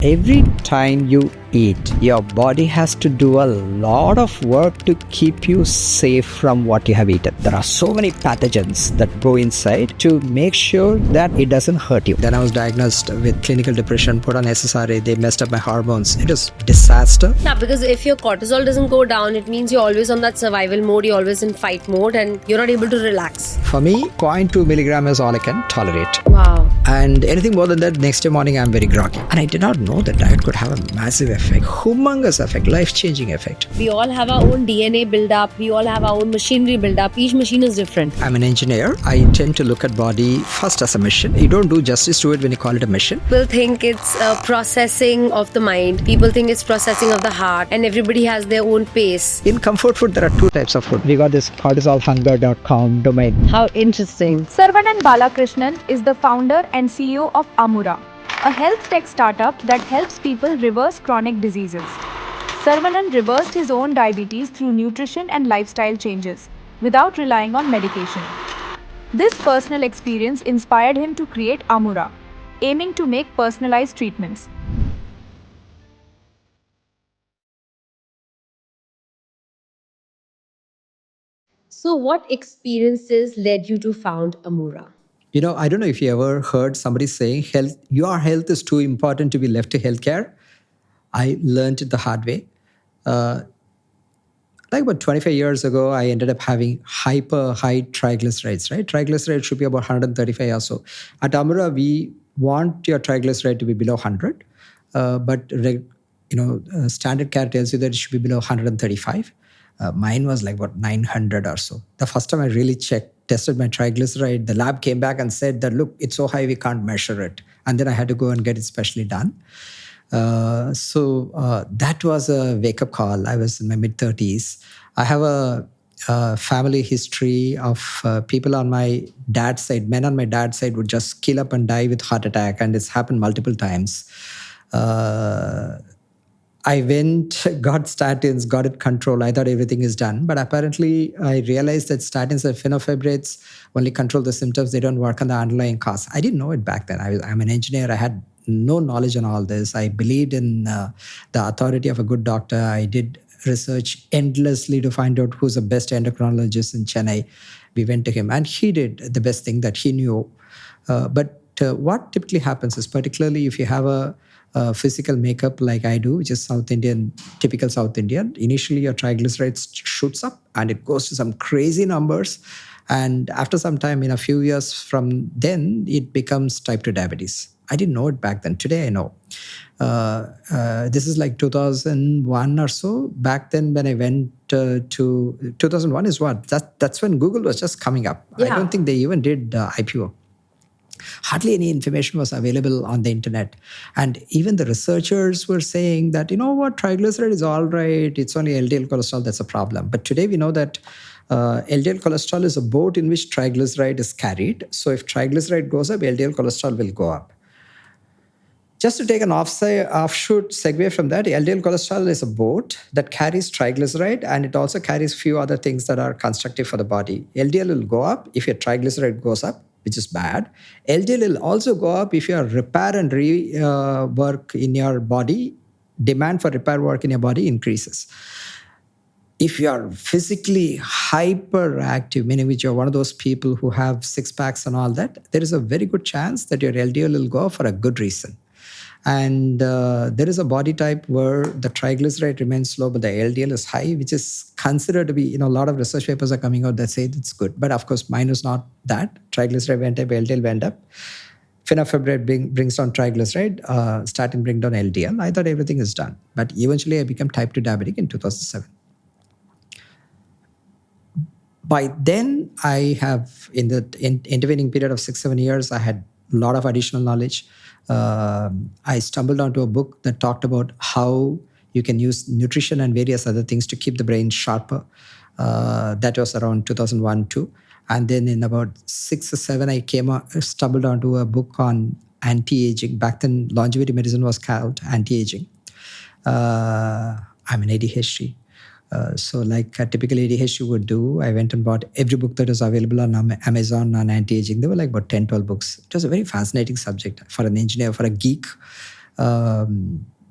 Every time you eat, your body has to do a lot of work to keep you safe from what you have eaten. There are so many pathogens that go inside to make sure that it doesn't hurt you. Then I was diagnosed with clinical depression, put on SSRI, they messed up my hormones. It was disaster. Yeah, because if your cortisol doesn't go down, it means you're always on that survival mode, you're always in fight mode, and you're not able to relax. For me, 0.2 milligram is all I can tolerate. Wow. And anything more than that, next day morning, I'm very groggy. And I did not know that diet could have a massive effect, humongous effect, life-changing effect. We all have our own DNA build-up. We all have our own machinery build-up. Each machine is different. I'm an engineer. I tend to look at body first as a machine. You don't do justice to it when you call it a machine. People think it's processing of the mind. People think it's processing of the heart. And everybody has their own pace. In comfort food, there are two types of food. We got this cortisolhunger.com domain. How interesting. Saravanan Balakrishnan is the founder and CEO of Amura, a health tech startup that helps people reverse chronic diseases. Saravanan reversed his own diabetes through nutrition and lifestyle changes, without relying on medication. This personal experience inspired him to create Amura, aiming to make personalized treatments. So what experiences led you to found Amura? You know, I don't know if you ever heard somebody saying, your health is too important to be left to healthcare. I learned it the hard way. Like about 25 years ago, I ended up having hyper high triglycerides, right? Triglycerides should be about 135 or so. At Amura, we want your triglyceride to be below 100, but standard care tells you that it should be below 135. Mine was like about 900 or so. The first time I really tested my triglyceride, the lab came back and said that, look, it's so high, we can't measure it. And then I had to go and get it specially done. So that was a wake-up call. I was in my mid-30s. I have a family history of people on my dad's side, men on my dad's side would just kill up and die with heart attack, and it's happened multiple times. I went, got statins, got it controlled. I thought everything is done. But apparently, I realized that statins and phenofibrates only control the symptoms. They don't work on the underlying cause. I didn't know it back then. I'm an engineer. I had no knowledge on all this. I believed in the authority of a good doctor. I did research endlessly to find out who's the best endocrinologist in Chennai. We went to him, and he did the best thing that he knew. But what typically happens is, particularly if you have a physical makeup like I do, which is South Indian, typical South Indian, initially your triglycerides shoots up and it goes to some crazy numbers. And after some time, in a few years from then, it becomes type 2 diabetes. I didn't know it back then. Today I know. This is like 2001 or so. Back then when I went to 2001 is what? That's when Google was just coming up. Yeah. I don't think they even did IPO. Hardly any information was available on the internet. And even the researchers were saying that, you know what, triglyceride is all right. It's only LDL cholesterol that's a problem. But today we know that LDL cholesterol is a boat in which triglyceride is carried. So if triglyceride goes up, LDL cholesterol will go up. Just to take an offshoot segue from that, LDL cholesterol is a boat that carries triglyceride, and it also carries few other things that are constructive for the body. LDL will go up if your triglyceride goes up, which is bad. LDL will also go up if your repair and work in your body, demand for repair work in your body increases. If you are physically hyperactive, meaning which you're one of those people who have six packs and all that, there is a very good chance that your LDL will go up for a good reason. And there is a body type where the triglyceride remains low, but the LDL is high, which is considered to be, a lot of research papers are coming out that say it's good. But of course, mine is not that. Triglyceride went up, LDL went up. Phenofibrate brings down triglyceride, statin brings down LDL. I thought everything is done. But eventually, I became type 2 diabetic in 2007. By then, I have, in the intervening period of 6-7 years, I had a lot of additional knowledge. I stumbled onto a book that talked about how you can use nutrition and various other things to keep the brain sharper. That was around 2001-2. And then in about 6 or 7, I stumbled onto a book on anti-aging. Back then, longevity medicine was called anti-aging. I'm an ADHD. So like a typical ADHD would do, I went and bought every book that was available on Amazon on anti-aging. There were like about 10, 12 books. It was a very fascinating subject for an engineer, for a geek. By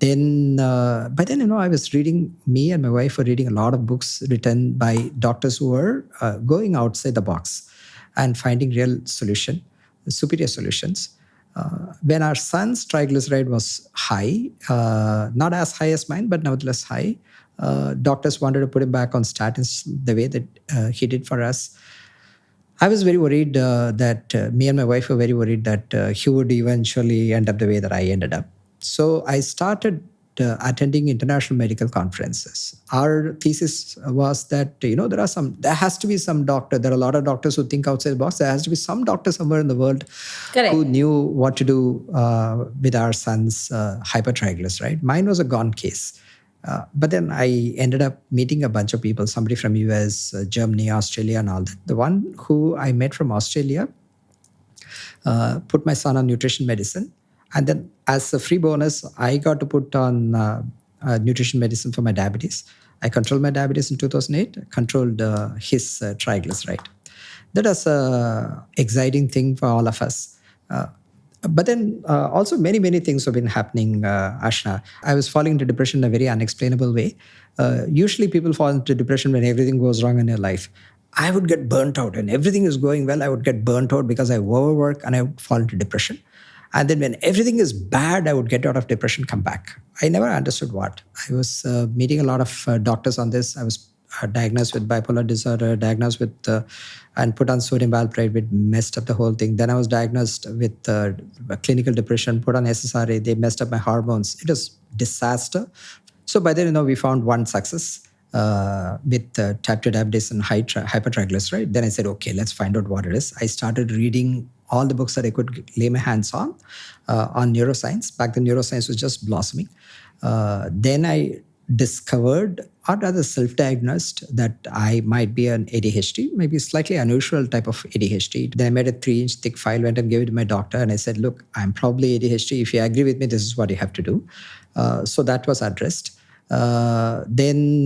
then, I was reading, me and my wife were reading a lot of books written by doctors who were going outside the box and finding real superior solutions. When our son's triglyceride was high, not as high as mine, but nevertheless high, doctors wanted to put him back on statins the way that he did for us. I was very worried that me and my wife were very worried that he would eventually end up the way that I ended up. So I started attending international medical conferences. Our thesis was that there has to be some doctor. There are a lot of doctors who think outside the box. There has to be some doctor somewhere in the world who knew what to do with our son's hypertriglyceride. Mine was a gone case. But then I ended up meeting a bunch of people, somebody from US, Germany, Australia, and all that. The one who I met from Australia put my son on nutrition medicine. And then as a free bonus, I got to put on nutrition medicine for my diabetes. I controlled my diabetes in 2008, controlled his triglyceride. That was an exciting thing for all of us. But then also many things have been happening, Ashna. I was falling into depression in a very unexplainable way. Usually people fall into depression when everything goes wrong in their life. I would get burnt out. When everything is going well, I would get burnt out because I overwork and I would fall into depression. And then when everything is bad, I would get out of depression, come back. I never understood what. I was meeting a lot of doctors on this. I was diagnosed with bipolar disorder, diagnosed with and put on sodium valproate, which messed up the whole thing. Then I was diagnosed with clinical depression, put on SSRI. They messed up my hormones. It was disaster. So by then, we found one success with type 2 diabetes and hypertriglyceride. Then I said, okay, let's find out what it is. I started reading all the books that I could lay my hands on neuroscience. Back then, neuroscience was just blossoming. Then I discovered, or rather self-diagnosed, that I might be an ADHD, maybe a slightly unusual type of ADHD. Then I made a 3-inch thick file, went and gave it to my doctor, and I said, look, I'm probably ADHD. If you agree with me, this is what you have to do. So that was addressed. Then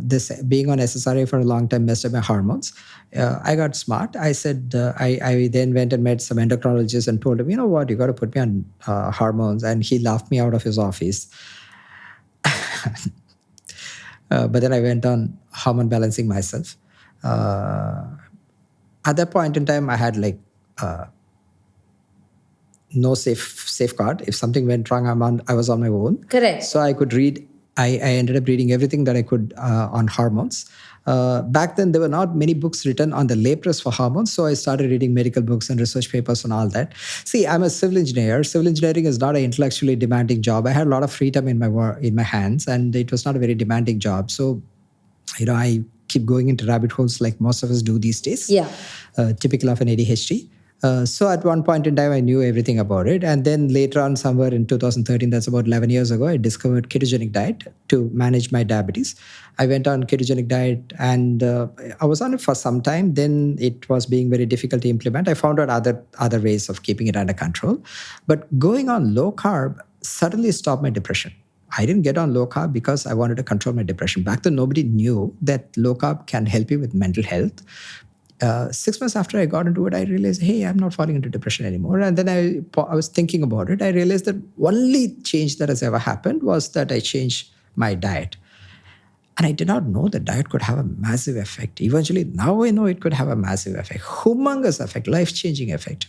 this being on SSRI for a long time messed up my hormones. I got smart. I said, I then went and met some endocrinologists and told him, you know what, you got to put me on hormones. And he laughed me out of his office. But then I went on hormone balancing myself. At that point in time, I had no safeguard. If something went wrong, I was on my own. Correct. So I could read. I ended up reading everything that I could on hormones. Back then, there were not many books written on the lay press for hormones. So I started reading medical books and research papers and all that. See, I'm a civil engineer. Civil engineering is not an intellectually demanding job. I had a lot of free time in my hands, and it was not a very demanding job. So, I keep going into rabbit holes like most of us do these days. Yeah. Typical of an ADHD. So at one point in time, I knew everything about it. And then later on, somewhere in 2013, that's about 11 years ago, I discovered ketogenic diet to manage my diabetes. I went on ketogenic diet and I was on it for some time. Then it was being very difficult to implement. I found out other ways of keeping it under control. But going on low carb suddenly stopped my depression. I didn't get on low carb because I wanted to control my depression. Back then, nobody knew that low carb can help you with mental health. 6 months after I got into it, I realized, hey, I'm not falling into depression anymore. And then I was thinking about it. I realized that only change that has ever happened was that I changed my diet. And I did not know that diet could have a massive effect. Eventually, now I know it could have a massive effect, humongous effect, life-changing effect.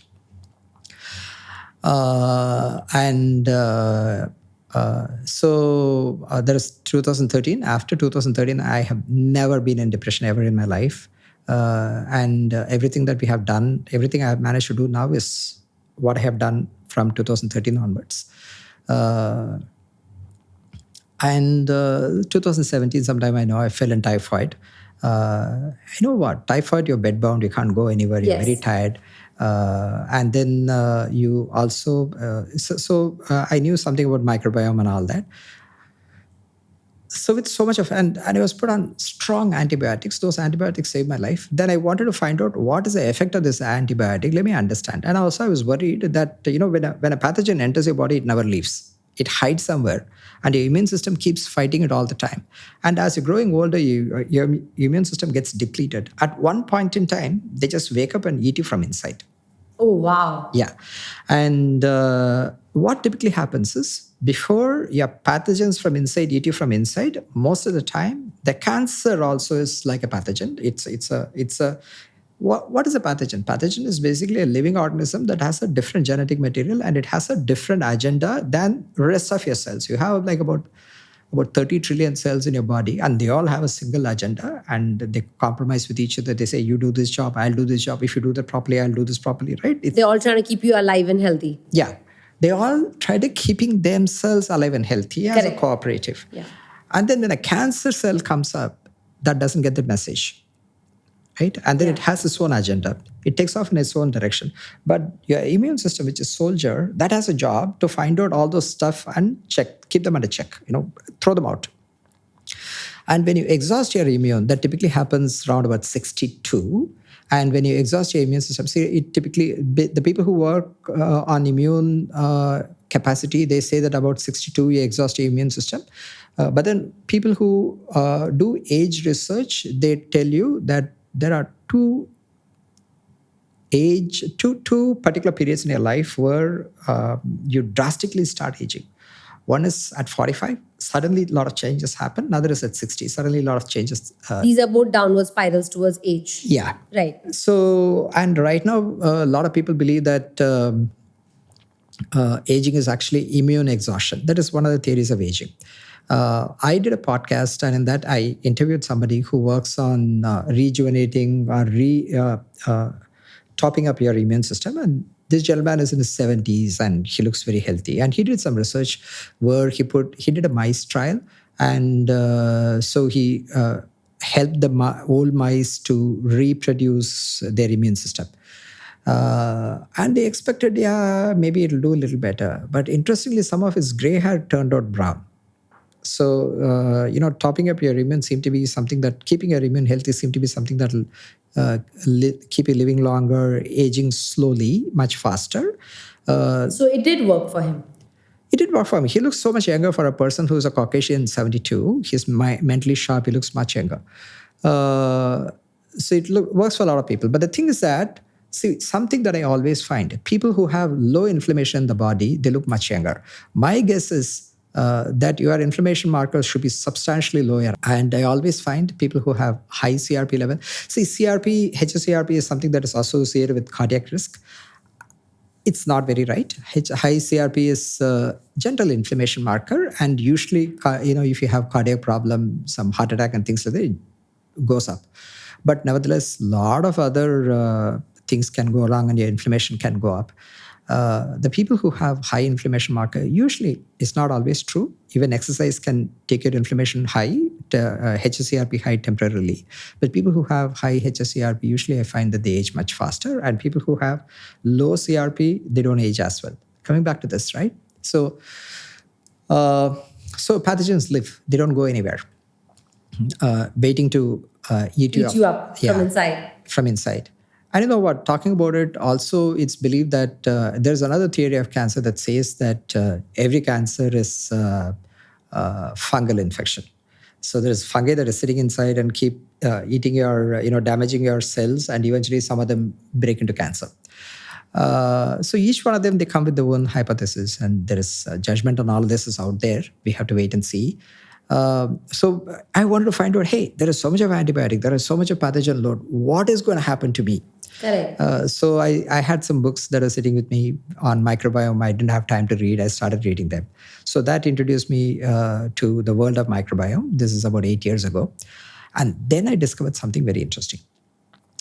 So that is 2013. After 2013, I have never been in depression ever in my life. And everything that we have done, everything I have managed to do now is what I have done from 2013 onwards. And 2017, sometime I know I fell in typhoid. You know what? Typhoid, you're bedbound, you can't go anywhere, you're very tired. And then you also, I knew something about microbiome and all that. So with so much of, and I was put on strong antibiotics. Those antibiotics saved my life. Then I wanted to find out what is the effect of this antibiotic. Let me understand. And also I was worried that, when a pathogen enters your body, it never leaves. It hides somewhere. And your immune system keeps fighting it all the time. And as you're growing older, your immune system gets depleted. At one point in time, they just wake up and eat you from inside. Oh, wow. Yeah. And what typically happens is, before your pathogens from inside eat you from inside, most of the time, the cancer also is like a pathogen. What is a pathogen? Pathogen is basically a living organism that has a different genetic material and it has a different agenda than rest of your cells. You have like about 30 trillion cells in your body, and they all have a single agenda, and they compromise with each other. They say, you do this job, I'll do this job. If you do that properly, I'll do this properly, right? They're all trying to keep you alive and healthy. Yeah. They all try to keeping themselves alive and healthy as a cooperative. Yeah. And then when a cancer cell comes up, that doesn't get the message. Right? And then it has its own agenda. It takes off in its own direction. But your immune system, which is soldier, that has a job to find out all those stuff and check, keep them under check, throw them out. And when you exhaust your immune, that typically happens around about 62. And when you exhaust your immune system, see, it typically, the people who work on immune capacity, they say that about 62, you exhaust your immune system. But then people who do age research, they tell you that there are two particular periods in your life where you drastically start aging. One is at 45, suddenly a lot of changes happen. Another is at 60, suddenly a lot of changes. These are both downward spirals towards age. Yeah. Right. So, and right now, a lot of people believe that aging is actually immune exhaustion. That is one of the theories of aging. I did a podcast, and in that I interviewed somebody who works on rejuvenating or topping up your immune system. And this gentleman is in his 70s and he looks very healthy. And he did some research where he did a mice trial. And so he helped the old mice to reproduce their immune system. And they expected, maybe it'll do a little better. But interestingly, some of his gray hair turned out brown. So, topping up your immune seemed to be something that, keeping your immune healthy seemed to be something that will keep you living longer, aging slowly, much faster. So it did work for him. It did work for him. He looks so much younger for a person who's a Caucasian 72. He's mentally sharp. He looks much younger. So it works for a lot of people. But the thing is that, see, something that I always find, people who have low inflammation in the body, they look much younger. My guess is that your inflammation markers should be substantially lower. And I always find people who have high CRP level. See, HSCRP is something that is associated with cardiac risk. It's not very right. High CRP is a general inflammation marker. And usually, if you have cardiac problem, some heart attack and things like that, it goes up. But nevertheless, a lot of other things can go wrong and your inflammation can go up. The people who have high inflammation marker, usually it's not always true. Even exercise can take your inflammation high, HSCRP high temporarily. But people who have high HSCRP, usually I find that they age much faster. And people who have low CRP, they don't age as well. Coming back to this, right? So pathogens live. They don't go anywhere. Waiting to eat you up. From inside. From inside. And you know what, talking about it, also it's believed that there's another theory of cancer that says that every cancer is fungal infection. So there's fungi that is sitting inside and keep eating damaging your cells, and eventually some of them break into cancer. So each one of them, they come with their own hypothesis, and there is judgment on all of this is out there. We have to wait and see. So I wanted to find out, hey, there is so much of antibiotic, there is so much of pathogen load. What is going to happen to me? Correct. So I had some books that are sitting with me on microbiome. I didn't have time to read. I started reading them. So that introduced me to the world of microbiome. This is about 8 years ago. And then I discovered something very interesting.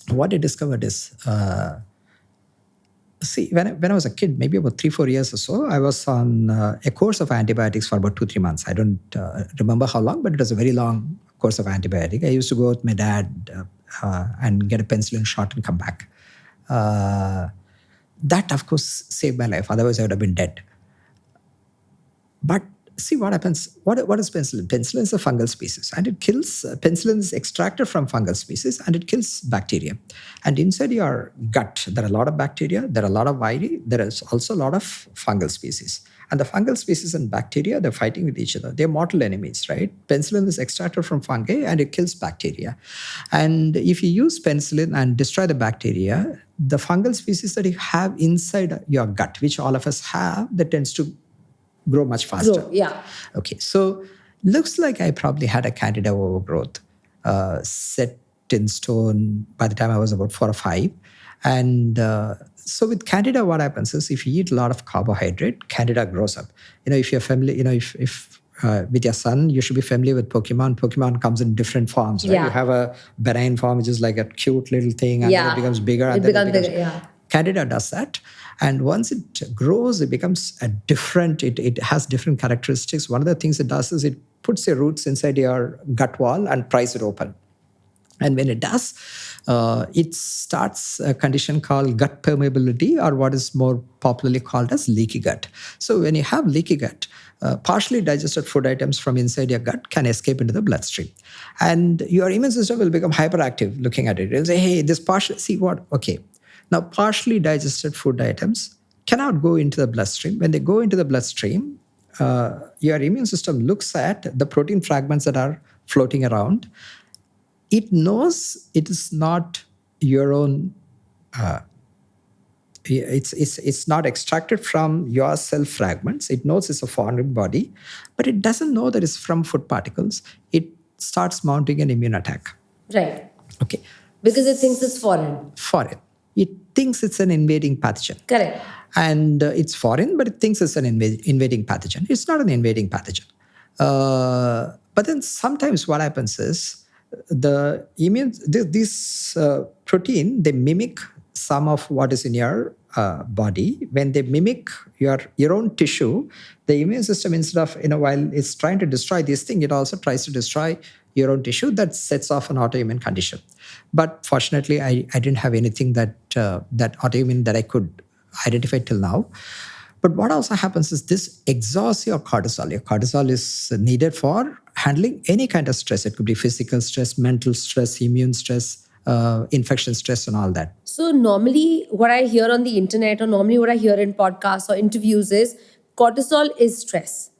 What I discovered is, when I was a kid, maybe about 3-4 years or so, I was on a course of antibiotics for about 2-3 months. I don't remember how long, but it was a very long course of antibiotic. I used to go with my dad and get a penicillin shot and come back. That, of course, saved my life. Otherwise, I would have been dead. But see what happens. What is penicillin? Penicillin is a fungal species, and it kills. Penicillin is extracted from fungal species, and it kills bacteria. And inside your gut, there are a lot of bacteria, there are a lot of viri, there is also a lot of fungal species. And the fungal species and bacteria, they're fighting with each other. They're mortal enemies, right? Penicillin is extracted from fungi and it kills bacteria. And if you use penicillin and destroy the bacteria, the fungal species that you have inside your gut, which all of us have, that tends to grow much faster. Yeah. Okay, so looks like I probably had a candida overgrowth set in stone by the time I was about 4 or 5. And so with candida, what happens is if you eat a lot of carbohydrate, candida grows up. If you're familiar, if with your son, you should be familiar with Pokemon. Pokemon comes in different forms, right? Yeah. You have a benign form, which is like a cute little thing, and then it becomes bigger, and then it becomes bigger. Yeah. Candida does that. And once it grows, it becomes a different, it has different characteristics. One of the things it does is it puts your roots inside your gut wall and pries it open. And when it does, it starts a condition called gut permeability, or what is more popularly called as leaky gut. So when you have leaky gut, partially digested food items from inside your gut can escape into the bloodstream. And your immune system will become hyperactive looking at it. It'll say, hey, this partially, see what, okay. Now, partially digested food items cannot go into the bloodstream. When they go into the bloodstream, your immune system looks at the protein fragments that are floating around. It knows it is not your own. It's not extracted from your cell fragments. It knows it's a foreign body, but it doesn't know that it's from food particles. It starts mounting an immune attack. Right. Okay. Because it thinks it's foreign. Foreign. It thinks it's an invading pathogen. Correct. And it's foreign, but it thinks it's an invading pathogen. It's not an invading pathogen. But then sometimes what happens is this protein, they mimic some of what is in your body. When they mimic your own tissue, the immune system, instead of, while it's trying to destroy this thing, it also tries to destroy your own tissue. That sets off an autoimmune condition. But fortunately, I didn't have anything that autoimmune that I could identify till now. But what also happens is this exhausts your cortisol. Your cortisol is needed for handling any kind of stress. It could be physical stress, mental stress, immune stress, infection stress, and all that. So normally what I hear on the internet, or normally what I hear in podcasts or interviews, is cortisol is stress.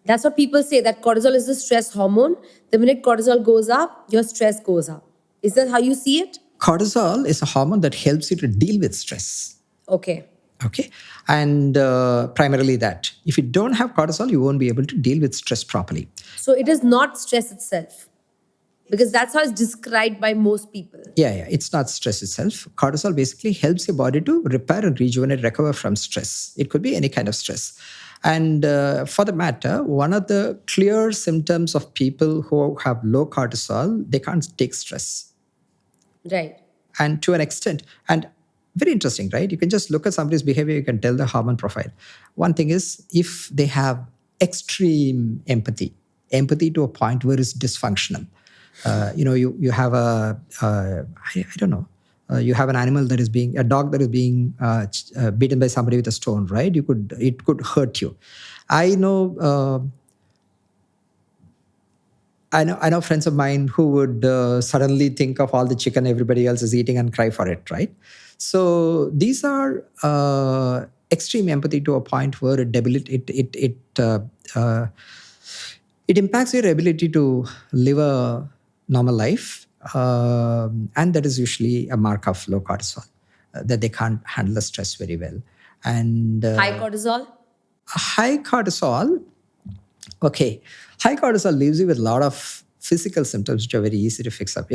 That's what people say, that cortisol is the stress hormone. The minute cortisol goes up, your stress goes up. Is that how you see it? Cortisol is a hormone that helps you to deal with stress. Okay. Okay. And primarily that. If you don't have cortisol, you won't be able to deal with stress properly. So it is not stress itself, because that's how it's described by most people. Yeah. It's not stress itself. Cortisol basically helps your body to repair and rejuvenate, recover from stress. It could be any kind of stress. And for the matter, one of the clear symptoms of people who have low cortisol, they can't take stress. Right. And to an extent, and very interesting, right? You can just look at somebody's behavior, you can tell the hormone profile. One thing is, if they have extreme empathy to a point where it's dysfunctional. You have you have an animal that is a dog that is being beaten by somebody with a stone, right? It could hurt you. I know friends of mine who would suddenly think of all the chicken everybody else is eating and cry for it, right? So these are extreme empathy to a point where it impacts your ability to live a normal life, and that is usually a mark of low cortisol, that they can't handle the stress very well. And high cortisol? High cortisol, okay. High cortisol leaves you with a lot of physical symptoms which are very easy to pick up.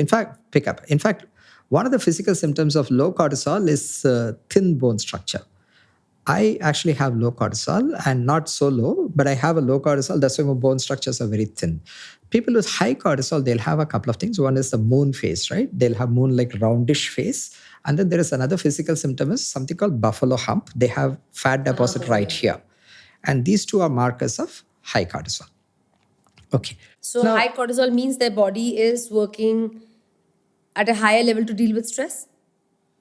In fact, one of the physical symptoms of low cortisol is thin bone structure. I actually have low cortisol, and not so low, but I have a low cortisol. That's why my bone structures are very thin. People with high cortisol, they'll have a couple of things. One is the moon face, right? They'll have moon-like roundish face. And then there is another physical symptom is something called buffalo hump. They have fat deposit right here. And these two are markers of high cortisol. Okay. So now, high cortisol means their body is working at a higher level to deal with stress?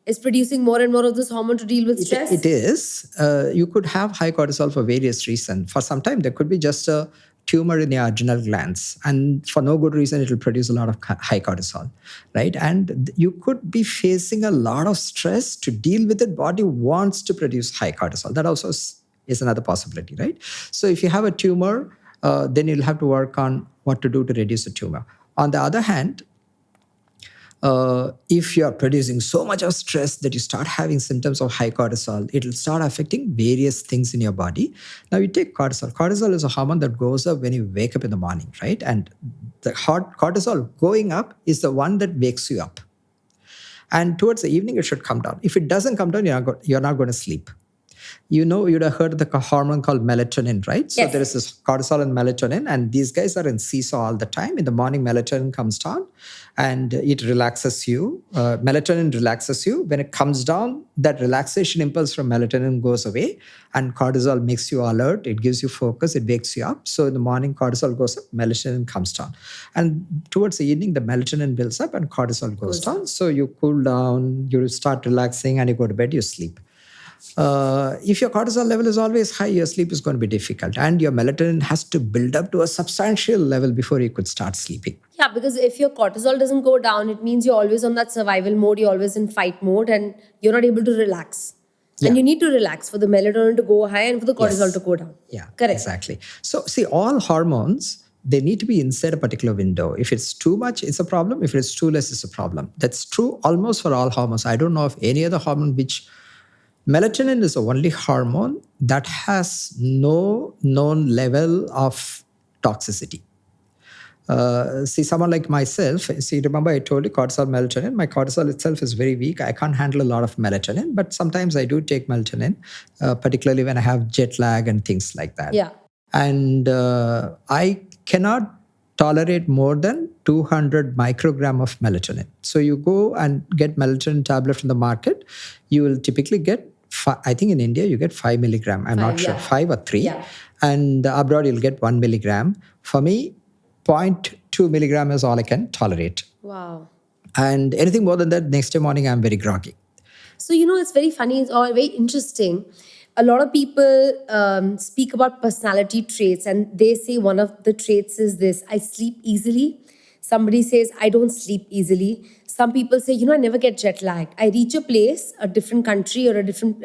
Is producing more and more of this hormone to deal with stress? It is. You could have high cortisol for various reasons. For some time, there could be just a tumor in your adrenal glands, and for no good reason, it will produce a lot of high cortisol, right? And you could be facing a lot of stress. To deal with it, body wants to produce high cortisol. That also is another possibility, right? So if you have a tumor, then you'll have to work on what to do to reduce the tumor. On the other hand, If you are producing so much of stress that you start having symptoms of high cortisol, it will start affecting various things in your body. Now you take cortisol. Cortisol is a hormone that goes up when you wake up in the morning, right? And the cortisol going up is the one that wakes you up. And towards the evening, it should come down. If it doesn't come down, you're not going to sleep. You'd have heard of the hormone called melatonin, right? So Yes. there is this cortisol and melatonin, and these guys are in seesaw all the time. In the morning, melatonin comes down and it relaxes you. Melatonin relaxes you. When it comes down, that relaxation impulse from melatonin goes away, and cortisol makes you alert. It gives you focus. It wakes you up. So in the morning, cortisol goes up, melatonin comes down. And towards the evening, the melatonin builds up and cortisol goes down. So you cool down, you start relaxing, and you go to bed, you sleep. If your cortisol level is always high, your sleep is going to be difficult. And your melatonin has to build up to a substantial level before you could start sleeping. Yeah, because if your cortisol doesn't go down, it means you're always on that survival mode, you're always in fight mode, and you're not able to relax. And you need to relax for the melatonin to go high and for the cortisol to go down. Yeah, correct. Exactly. So, see, all hormones, they need to be inside a particular window. If it's too much, it's a problem. If it's too less, it's a problem. That's true almost for all hormones. I don't know of any other hormone which... Melatonin is the only hormone that has no known level of toxicity. See, someone like myself, see, remember I told you cortisol, melatonin. My cortisol itself is very weak. I can't handle a lot of melatonin, but sometimes I do take melatonin, particularly when I have jet lag and things like that. Yeah. And I cannot tolerate more than 200 microgram of melatonin. So you go and get melatonin tablet from the market, you will typically get, I think in India, you get 5 milligram. I'm not sure, 5 or 3. Yeah. And abroad, you'll get 1 milligram. For me, 0.2 milligram is all I can tolerate. Wow. And anything more than that, next day morning, I'm very groggy. So, it's very funny, it's all very interesting. A lot of people speak about personality traits, and they say one of the traits is this: I sleep easily. Somebody says, I don't sleep easily. Some people say, I never get jet lagged. I reach a place, a different country or a different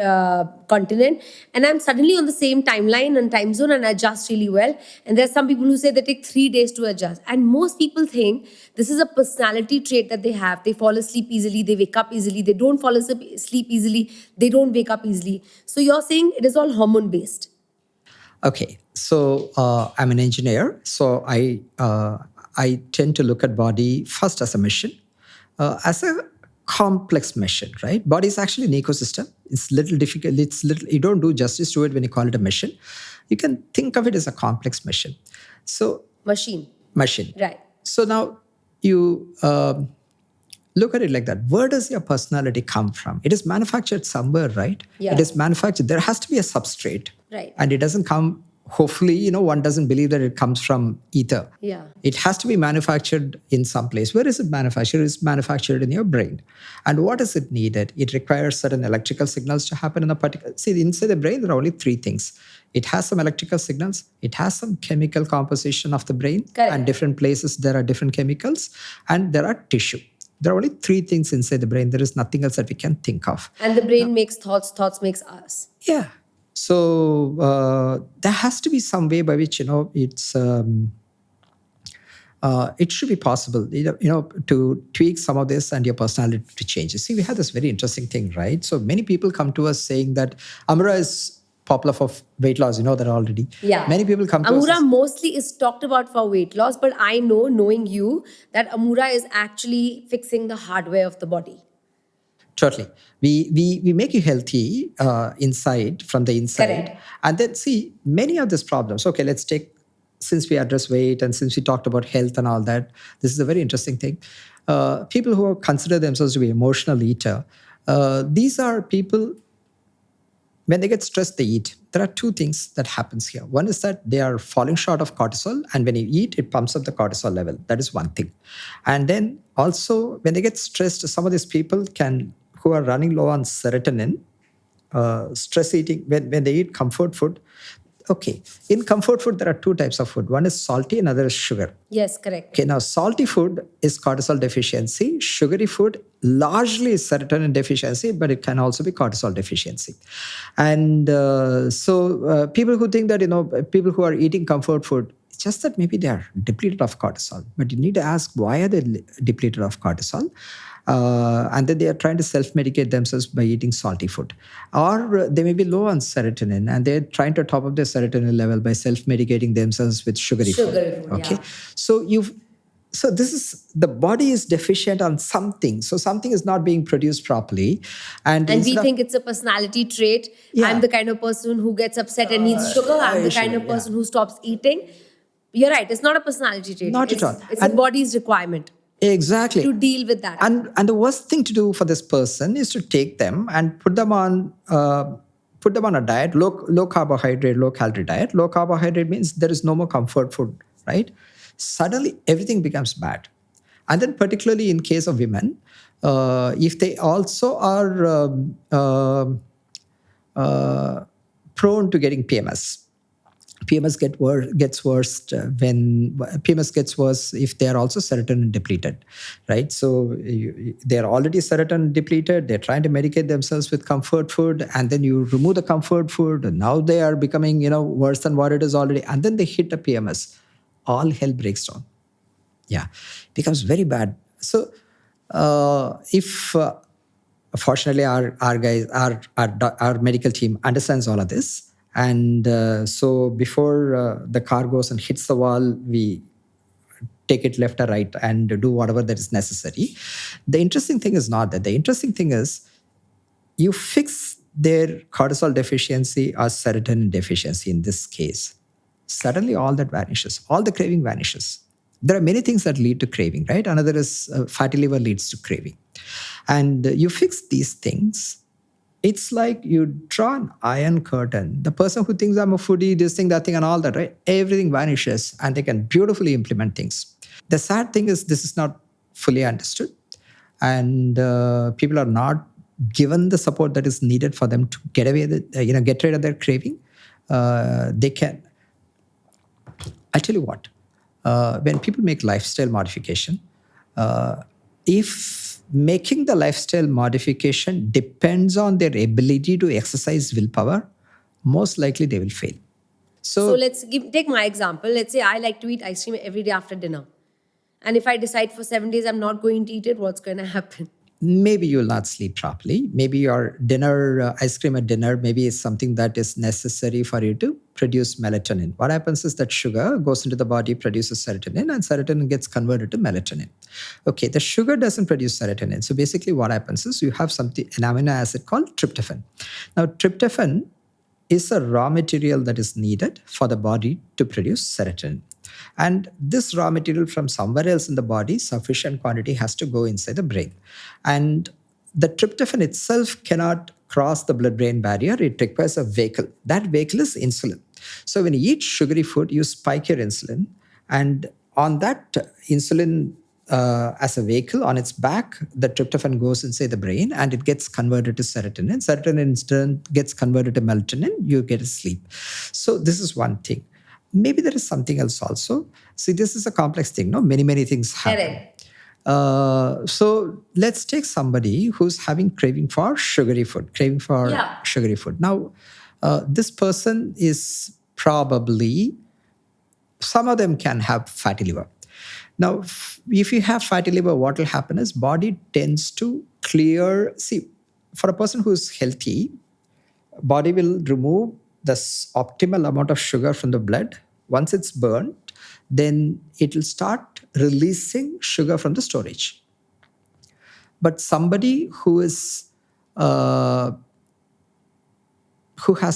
continent, and I'm suddenly on the same timeline and time zone and adjust really well. And there's some people who say they take 3 days to adjust. And most people think this is a personality trait that they have. They fall asleep easily, they wake up easily. They don't fall asleep easily, they don't wake up easily. So you're saying it is all hormone based. Okay, so I'm an engineer. So I tend to look at body first as a machine, as a complex machine, right? Body is actually an ecosystem. It's little difficult. You don't do justice to it when you call it a machine. You can think of it as a complex machine. So Machine. Right. So now you look at it like that. Where does your personality come from? It is manufactured somewhere, right? Yeah. It is manufactured. There has to be a substrate. Right. And it doesn't come, hopefully, one doesn't believe that it comes from ether. Yeah. It has to be manufactured in some place. Where is it manufactured? It's manufactured in your brain. And what is it needed? It requires certain electrical signals to happen in a particular... See, inside the brain, there are only 3 things. It has some electrical signals. It has some chemical composition of the brain. Correct. And different places, there are different chemicals. And there are tissue. There are only 3 things inside the brain. There is nothing else that we can think of. And the brain makes thoughts makes us. Yeah. So there has to be some way by which, it's... it should be possible, to tweak some of this and your personality to change. See, we have this very interesting thing, right? So many people come to us saying that Amura is popular for weight loss. You know that already. Yeah. Many people come to us. Amura mostly is talked about for weight loss, but I know, knowing you, that Amura is actually fixing the hardware of the body. Totally. We make you healthy from the inside. Correct. And then see, many of these problems, okay, let's take, since we address weight and since we talked about health and all that, this is a very interesting thing. People who consider themselves to be emotional eater, these are people, when they get stressed, they eat. There are 2 things that happens here. One is that they are falling short of cortisol, and when you eat, it pumps up the cortisol level. That is one thing. And then also, when they get stressed, some of these people who are running low on serotonin, stress eating, when they eat comfort food, Okay. In comfort food, there are two types of food. One is salty, another is sugar. Yes, correct. Okay, now salty food is cortisol deficiency. Sugary food largely is serotonin deficiency, but it can also be cortisol deficiency. And people who think that, people who are eating comfort food, it's just that maybe they are depleted of cortisol. But you need to ask, why are they depleted of cortisol? And then they are trying to self-medicate themselves by eating salty food. Or they may be low on serotonin and they're trying to top up their serotonin level by self-medicating themselves with sugary food. Okay. Yeah. So this is, the body is deficient on something. So something is not being produced properly. And we think it's a personality trait. Yeah. I'm the kind of person who gets upset and needs sugar. I'm the kind of person who stops eating. You're right. It's not a personality trait. Not at all. It's a body's requirement. Exactly. To deal with that. And the worst thing to do for this person is to take them and put them on a diet, low carbohydrate, low calorie diet. Low carbohydrate means there is no more comfort food, right? Suddenly everything becomes bad. And then particularly in case of women, if they also are prone to getting PMS. PMS gets worse if they are also serotonin depleted, right? So they are already serotonin depleted. They're trying to medicate themselves with comfort food, and then you remove the comfort food, and now they are becoming worse than what it is already, and then they hit a PMS. All hell breaks down. Yeah, it becomes very bad. So if fortunately our guys, our medical team understands all of this. And so before the car goes and hits the wall, we take it left or right and do whatever that is necessary. The interesting thing is not that. The interesting thing is you fix their cortisol deficiency or serotonin deficiency in this case. Suddenly all that vanishes. All the craving vanishes. There are many things that lead to craving, right? Another is fatty liver leads to craving. And you fix these things. It's like you draw an iron curtain. The person who thinks I'm a foodie, this thing, that thing, and all that, right? Everything vanishes and they can beautifully implement things. The sad thing is this is not fully understood. And people are not given the support that is needed for them to get rid of their craving. They can. I'll tell you what. When people make lifestyle modification, if making the lifestyle modification depends on their ability to exercise willpower, most likely they will fail. So let's take my example. Let's say I like to eat ice cream every day after dinner. And if I decide for 7 days I'm not going to eat it, what's going to happen? Maybe you'll not sleep properly. Maybe your dinner, ice cream at dinner, maybe is something that is necessary for you to produce melatonin. What happens is that sugar goes into the body, produces serotonin, and serotonin gets converted to melatonin. Okay, the sugar doesn't produce serotonin. So basically what happens is you have an amino acid called tryptophan. Now, tryptophan is a raw material that is needed for the body to produce serotonin. And this raw material from somewhere else in the body, sufficient quantity has to go inside the brain. And the tryptophan itself cannot cross the blood-brain barrier. It requires a vehicle. That vehicle is insulin. So when you eat sugary food, you spike your insulin. And on that insulin as a vehicle, on its back, the tryptophan goes inside the brain and it gets converted to serotonin. Serotonin in turn gets converted to melatonin. You get a sleep. So this is one thing. Maybe there is something else also. See, this is a complex thing, no? Many things happen. So let's take somebody who's having craving for sugary food, sugary food. Now, this person is probably, some of them can have fatty liver. Now, if you have fatty liver, what will happen is body tends to clear. See, for a person who's healthy, body will remove the optimal amount of sugar from the blood. Once it's burned, then it will start releasing sugar from the storage. But somebody who has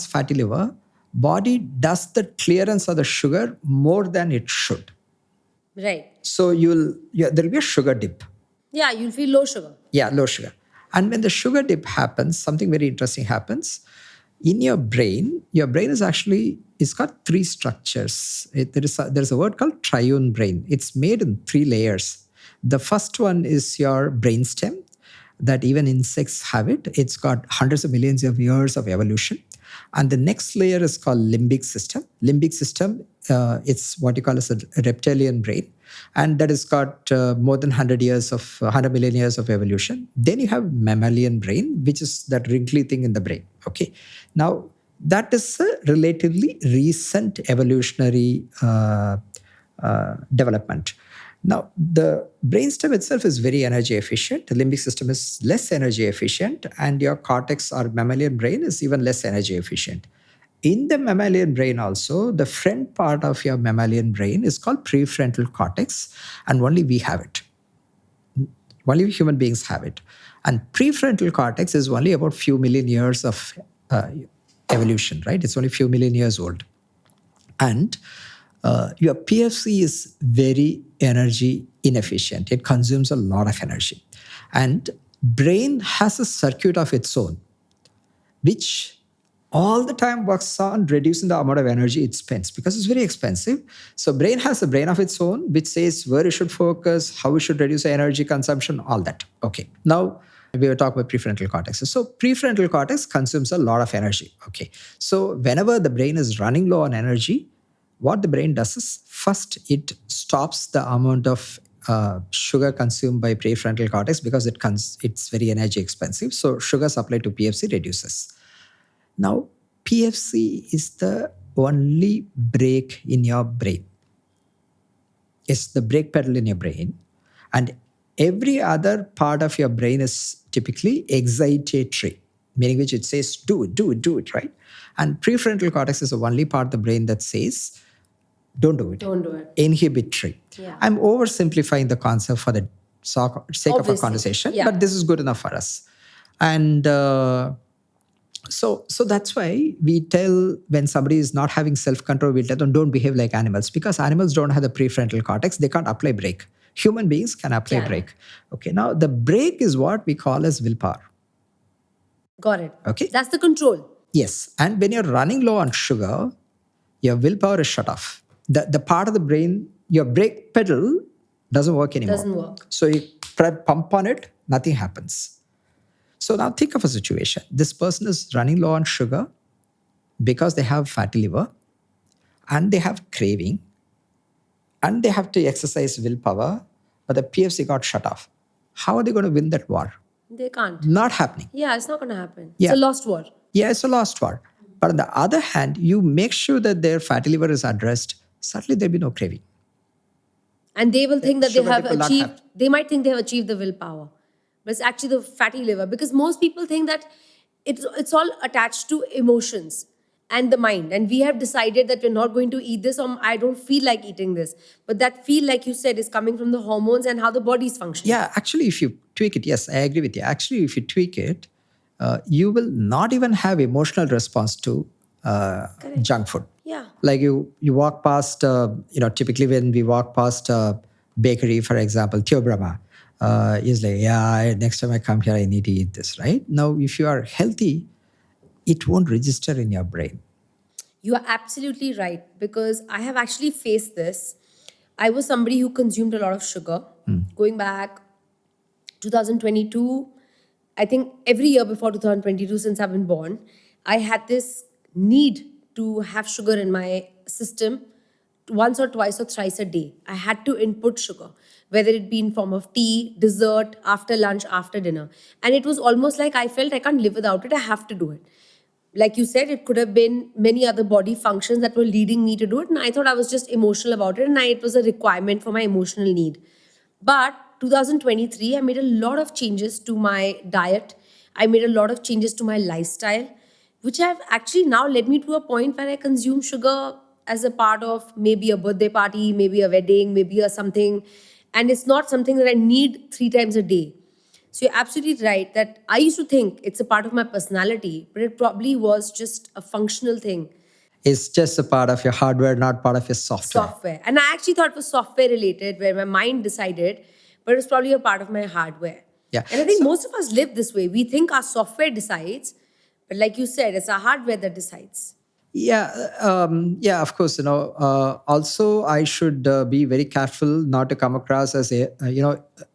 fatty liver, body does the clearance of the sugar more than it should. Right. So there will be a sugar dip. Yeah, you'll feel low sugar. Yeah, low sugar. And when the sugar dip happens, something very interesting happens. In your brain is actually, it's got three structures. There's a word called triune brain. It's made in 3 layers. The first one is your brainstem, that even insects have it. It's got hundreds of millions of years of evolution. And the next layer is called limbic system. Limbic system, it's what you call as a reptilian brain. And that has got more than 100 million years of evolution. Then you have mammalian brain, which is that wrinkly thing in the brain. Okay. Now, that is a relatively recent evolutionary development. Now, the brainstem itself is very energy efficient. The limbic system is less energy efficient, and your cortex or mammalian brain is even less energy efficient. In the mammalian brain also, the front part of your mammalian brain is called prefrontal cortex, and only we have it. Only human beings have it. And prefrontal cortex is only about few million years of evolution, right? It's only few million years old. And your PFC is very energy inefficient. It consumes a lot of energy. And brain has a circuit of its own, which all the time works on reducing the amount of energy it spends because it's very expensive. So brain has a brain of its own, which says where you should focus, how we should reduce the energy consumption, all that. Okay. Now, we were talking about prefrontal cortex. So prefrontal cortex consumes a lot of energy. Okay. So whenever the brain is running low on energy, what the brain does is first it stops the amount of sugar consumed by prefrontal cortex because it's very energy expensive. So sugar supply to PFC reduces. Now, PFC is the only brake in your brain. It's the brake pedal in your brain. And every other part of your brain is typically excitatory, meaning which it says, do it, right? And prefrontal cortex is the only part of the brain that says, don't do it. Don't do it. Inhibitory. Yeah. I'm oversimplifying the concept for the sake of a Obviously. conversation, Yeah. but this is good enough for us. And so that's why we tell when somebody is not having self-control, we tell them don't behave like animals because animals don't have the prefrontal cortex. They can't apply brake. Human beings can apply brake. Okay. Now the brake is what we call as willpower. Got it. Okay. That's the control. Yes. And when you're running low on sugar, your willpower is shut off. The part of the brain, your brake pedal doesn't work anymore. Doesn't work. So you pump on it, nothing happens. So now think of a situation. This person is running low on sugar because they have fatty liver and they have craving and they have to exercise willpower, but the PFC got shut off. How are they going to win that war? They can't. Not happening. Yeah, it's not going to happen. Yeah. It's a lost war. Yeah, it's a lost war. But on the other hand, you make sure that their fatty liver is addressed, suddenly there'll be no craving. And they will think that they Sugar have dip will not achieved, happen. they might think they have achieved the willpower. But it's actually the fatty liver because most people think that it's all attached to emotions and the mind. And we have decided that we're not going to eat this or I don't feel like eating this. But that feel, like you said, is coming from the hormones and how the body's functioning. Yeah, actually, if you tweak it, yes, I agree with you. Actually, if you tweak it, you will not even have emotional response to junk food. Yeah. Like you walk past, typically when we walk past a bakery, for example, Tio Brahma, is like, next time I come here, I need to eat this, right? Now, if you are healthy, it won't register in your brain. You are absolutely right because I have actually faced this. I was somebody who consumed a lot of sugar. Going back 2022, I think every year before 2022, since I've been born, I had this need to have sugar in my system once or twice or thrice a day. I had to input sugar, whether it be in form of tea, dessert, after lunch, after dinner. And it was almost like I felt I can't live without it. I have to do it. Like you said, it could have been many other body functions that were leading me to do it. And I thought I was just emotional about it. And it was a requirement for my emotional need. But 2023, I made a lot of changes to my diet. I made a lot of changes to my lifestyle, which have actually now led me to a point where I consume sugar as a part of maybe a birthday party, maybe a wedding, maybe a something. And it's not something that I need 3 times a day. So you're absolutely right that I used to think it's a part of my personality, but it probably was just a functional thing. It's just a part of your hardware, not part of your software. And I actually thought it was software related, where my mind decided, but it was probably a part of my hardware. Yeah. And I think most of us live this way. We think our software decides, but like you said, it's our hardware that decides. Yeah, of course. Also, I should be very careful not to come across as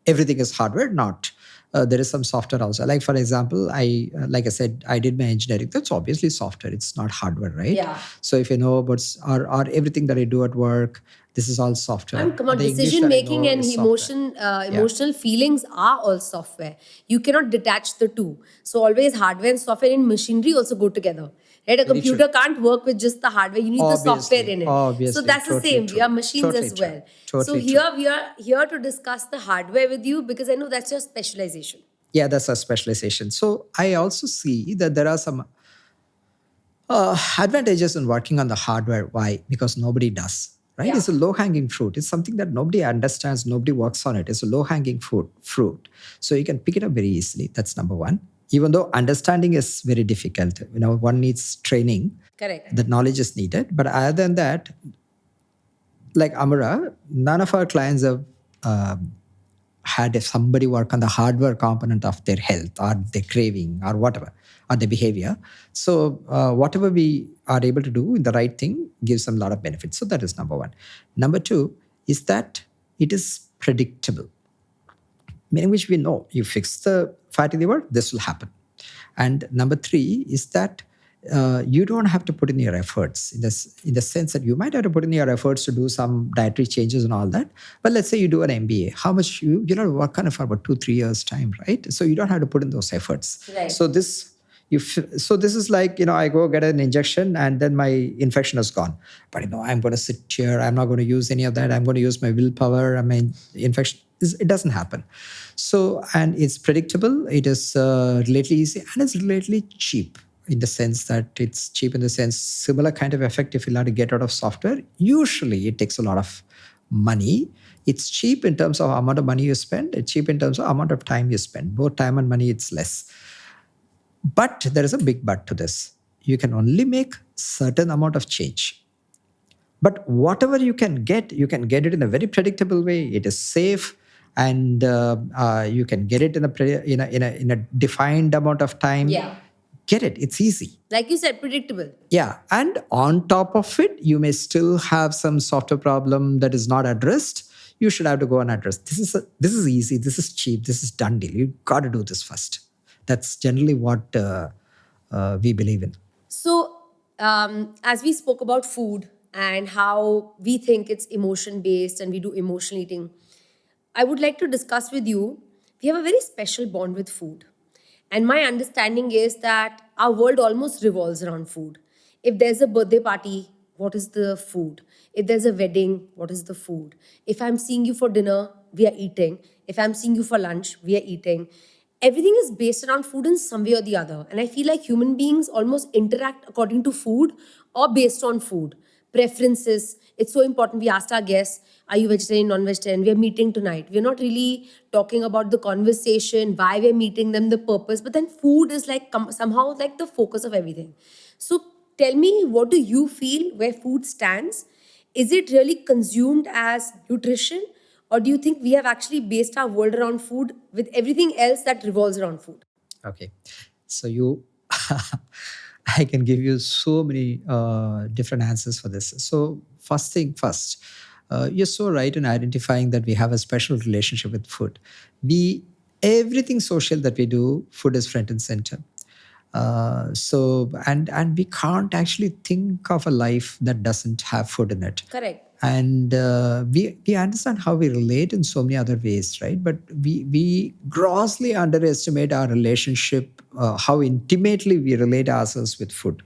everything is hardware. Not. there is some software also. Like for example, like I said, I did my engineering. That's obviously software. It's not hardware, right? Yeah. So if you know about or everything that I do at work, this is all software. And come on, The English decision that I making know and is software. emotional feelings are all software. You cannot detach the two. So always hardware and software in machinery also go together. Right? A Very true. computer can't work with just the hardware. You need the software in it. So Obviously, that's the totally same. We true. are machines Totally as true. well. So Totally here true. we are here to discuss the hardware with you because I know that's your specialization. Yeah, that's a specialization. So I also see that there are some advantages in working on the hardware. Why? Because nobody does. Right? Yeah. It's a low-hanging fruit. It's something that nobody understands. Nobody works on it. It's a low-hanging fruit. So you can pick it up very easily. That's number one. Even though understanding is very difficult, one needs training. Correct. That knowledge is needed. But other than that, like Amura, none of our clients have had somebody work on the hardware component of their health or their craving or whatever, or their behavior. So whatever we are able to do in the right thing gives them a lot of benefits. So that is number one. Number two is that it is predictable, meaning which we know you fix the fatty liver, this will happen. And number three is that you don't have to put in your efforts in the sense that you might have to put in your efforts to do some dietary changes and all that. But let's say you do an MBA, how much you work on it for about 2-3 years time, right? So you don't have to put in those efforts. Right. So this is like, I go get an injection and then my infection is gone. But I'm going to sit here. I'm not going to use any of that. I'm going to use my willpower. I mean, infection, it doesn't happen. So, and it's predictable. It is relatively easy and it's relatively cheap in the sense that it's cheap in the sense similar kind of effect if you have to get out of software. Usually it takes a lot of money. It's cheap in terms of amount of money you spend. It's cheap in terms of amount of time you spend. Both time and money, it's less. But there is a big but to this. You can only make certain amount of change. But whatever you can get it in a very predictable way. It is safe, and you can get it in a defined amount of time. Yeah. Get it. It's easy. Like you said, predictable. Yeah. And on top of it, you may still have some software problem that is not addressed. You should have to go and address. This is easy. This is cheap. This is done deal. You got to do this first. That's generally what we believe in. So, as we spoke about food and how we think it's emotion based and we do emotional eating, I would like to discuss with you. We have a very special bond with food. And my understanding is that our world almost revolves around food. If there's a birthday party, what is the food? If there's a wedding, what is the food? If I'm seeing you for dinner, we are eating. If I'm seeing you for lunch, we are eating. Everything is based around food in some way or the other. And I feel like human beings almost interact according to food or based on food. Preferences. It's so important. We asked our guests, are you vegetarian, non-vegetarian? We are meeting tonight. We're not really talking about the conversation, why we're meeting them, the purpose. But then food is like somehow like the focus of everything. So tell me, what do you feel where food stands? Is it really consumed as nutrition? Or do you think we have actually based our world around food with everything else that revolves around food? Okay. So I can give you so many different answers for this. So first thing first, you're so right in identifying that we have a special relationship with food. Everything social that we do, food is front and center. And we can't actually think of a life that doesn't have food in it. Correct. And we understand how we relate in so many other ways, right? But we grossly underestimate our relationship, how intimately we relate ourselves with food.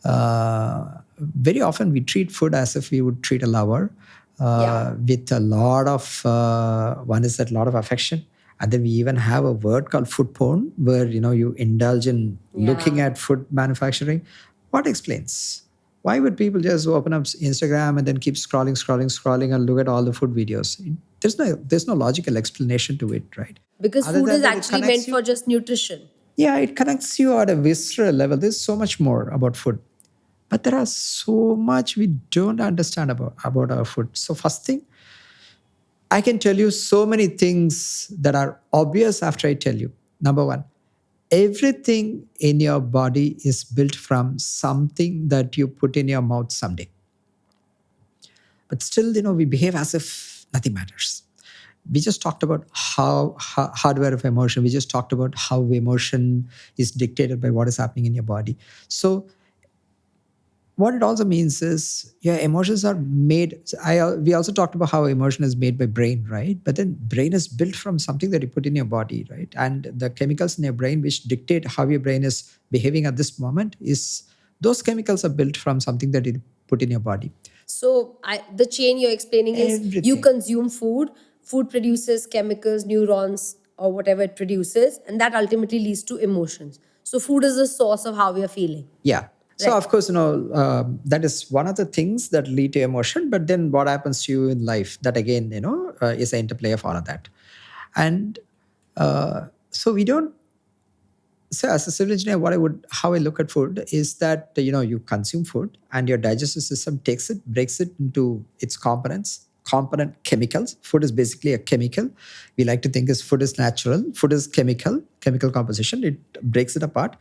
Very often we treat food as if we would treat a lover, with a lot of lot of affection. And then we even have a word called food porn, where you indulge in looking at food manufacturing. What explains? Why would people just open up Instagram and then keep scrolling and look at all the food videos? There's no logical explanation to it, right? Because Other food than is that, it actually connects meant for just nutrition. Yeah, it connects you at a visceral level. There's so much more about food. But there are so much we don't understand about our food. So first thing, I can tell you so many things that are obvious after I tell you. Number one, everything in your body is built from something that you put in your mouth someday. But still, we behave as if nothing matters. we just talked about how hardware of emotion. We just talked about how emotion is dictated by what is happening in your body. So what it also means is, yeah, emotions are made. We also talked about how emotion is made by brain, right? But then brain is built from something that you put in your body, right? And the chemicals in your brain which dictate how your brain is behaving at this moment, is those chemicals are built from something that you put in your body. So the chain you're explaining is you Everything. consume food, food produces chemicals, neurons, or whatever it produces, and that ultimately leads to emotions. So food is the source of how we are feeling. Yeah. So Right. of course, that is one of the things that lead to emotion. But then what happens to you in life? That again, is the interplay of all of that. And so we don't. So as a civil engineer, how I look at food is that you consume food and your digestive system takes it, breaks it into its component chemicals. Food is basically a chemical. We like to think as food is natural. Food is chemical composition. It breaks it apart.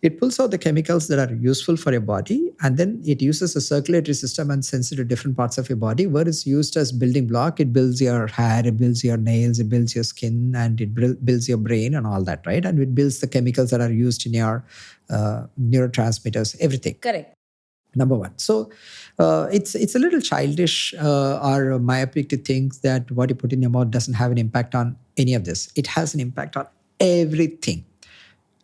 It pulls out the chemicals that are useful for your body, and then it uses a circulatory system and sends it to different parts of your body where it's used as building block. It builds your hair, it builds your nails, it builds your skin, and it builds your brain and all that, right? And it builds the chemicals that are used in your neurotransmitters, everything. Correct. Number one. So it's a little childish or myopic to think that what you put in your mouth doesn't have an impact on any of this. It has an impact on everything.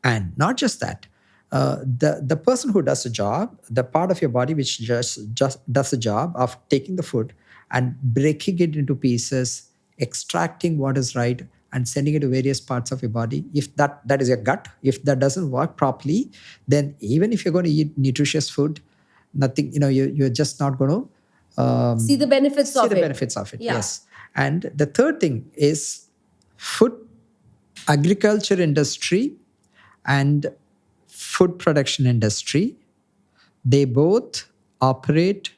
And not just that, the person who does the job, the part of your body which just does the job of taking the food and breaking it into pieces, extracting what is right, and sending it to various parts of your body. If that is your gut, if that doesn't work properly, then even if you're going to eat nutritious food, nothing, you're just not going to See the benefits see of the it. benefits of it. Yeah. Yes. And the third thing is food agriculture industry and food production industry, they both operate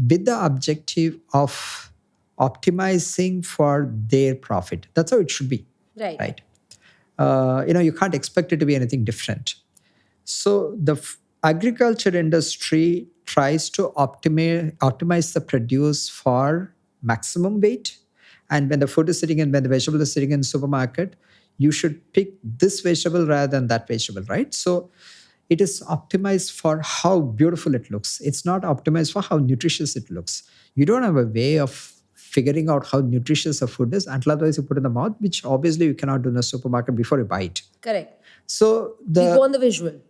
with the objective of optimizing for their profit. That's how it should be. Right. Right. You can't expect it to be anything different. So the agriculture industry tries to optimize the produce for maximum weight. And when the food is sitting in, when the vegetable is sitting in the supermarket, you should pick this vegetable rather than that vegetable, right? So it is optimized for how beautiful it looks. It's not optimized for how nutritious it looks. You don't have a way of figuring out how nutritious a food is until otherwise you put in the mouth, which obviously you cannot do in the supermarket before you buy it. Correct. So We go on the visual.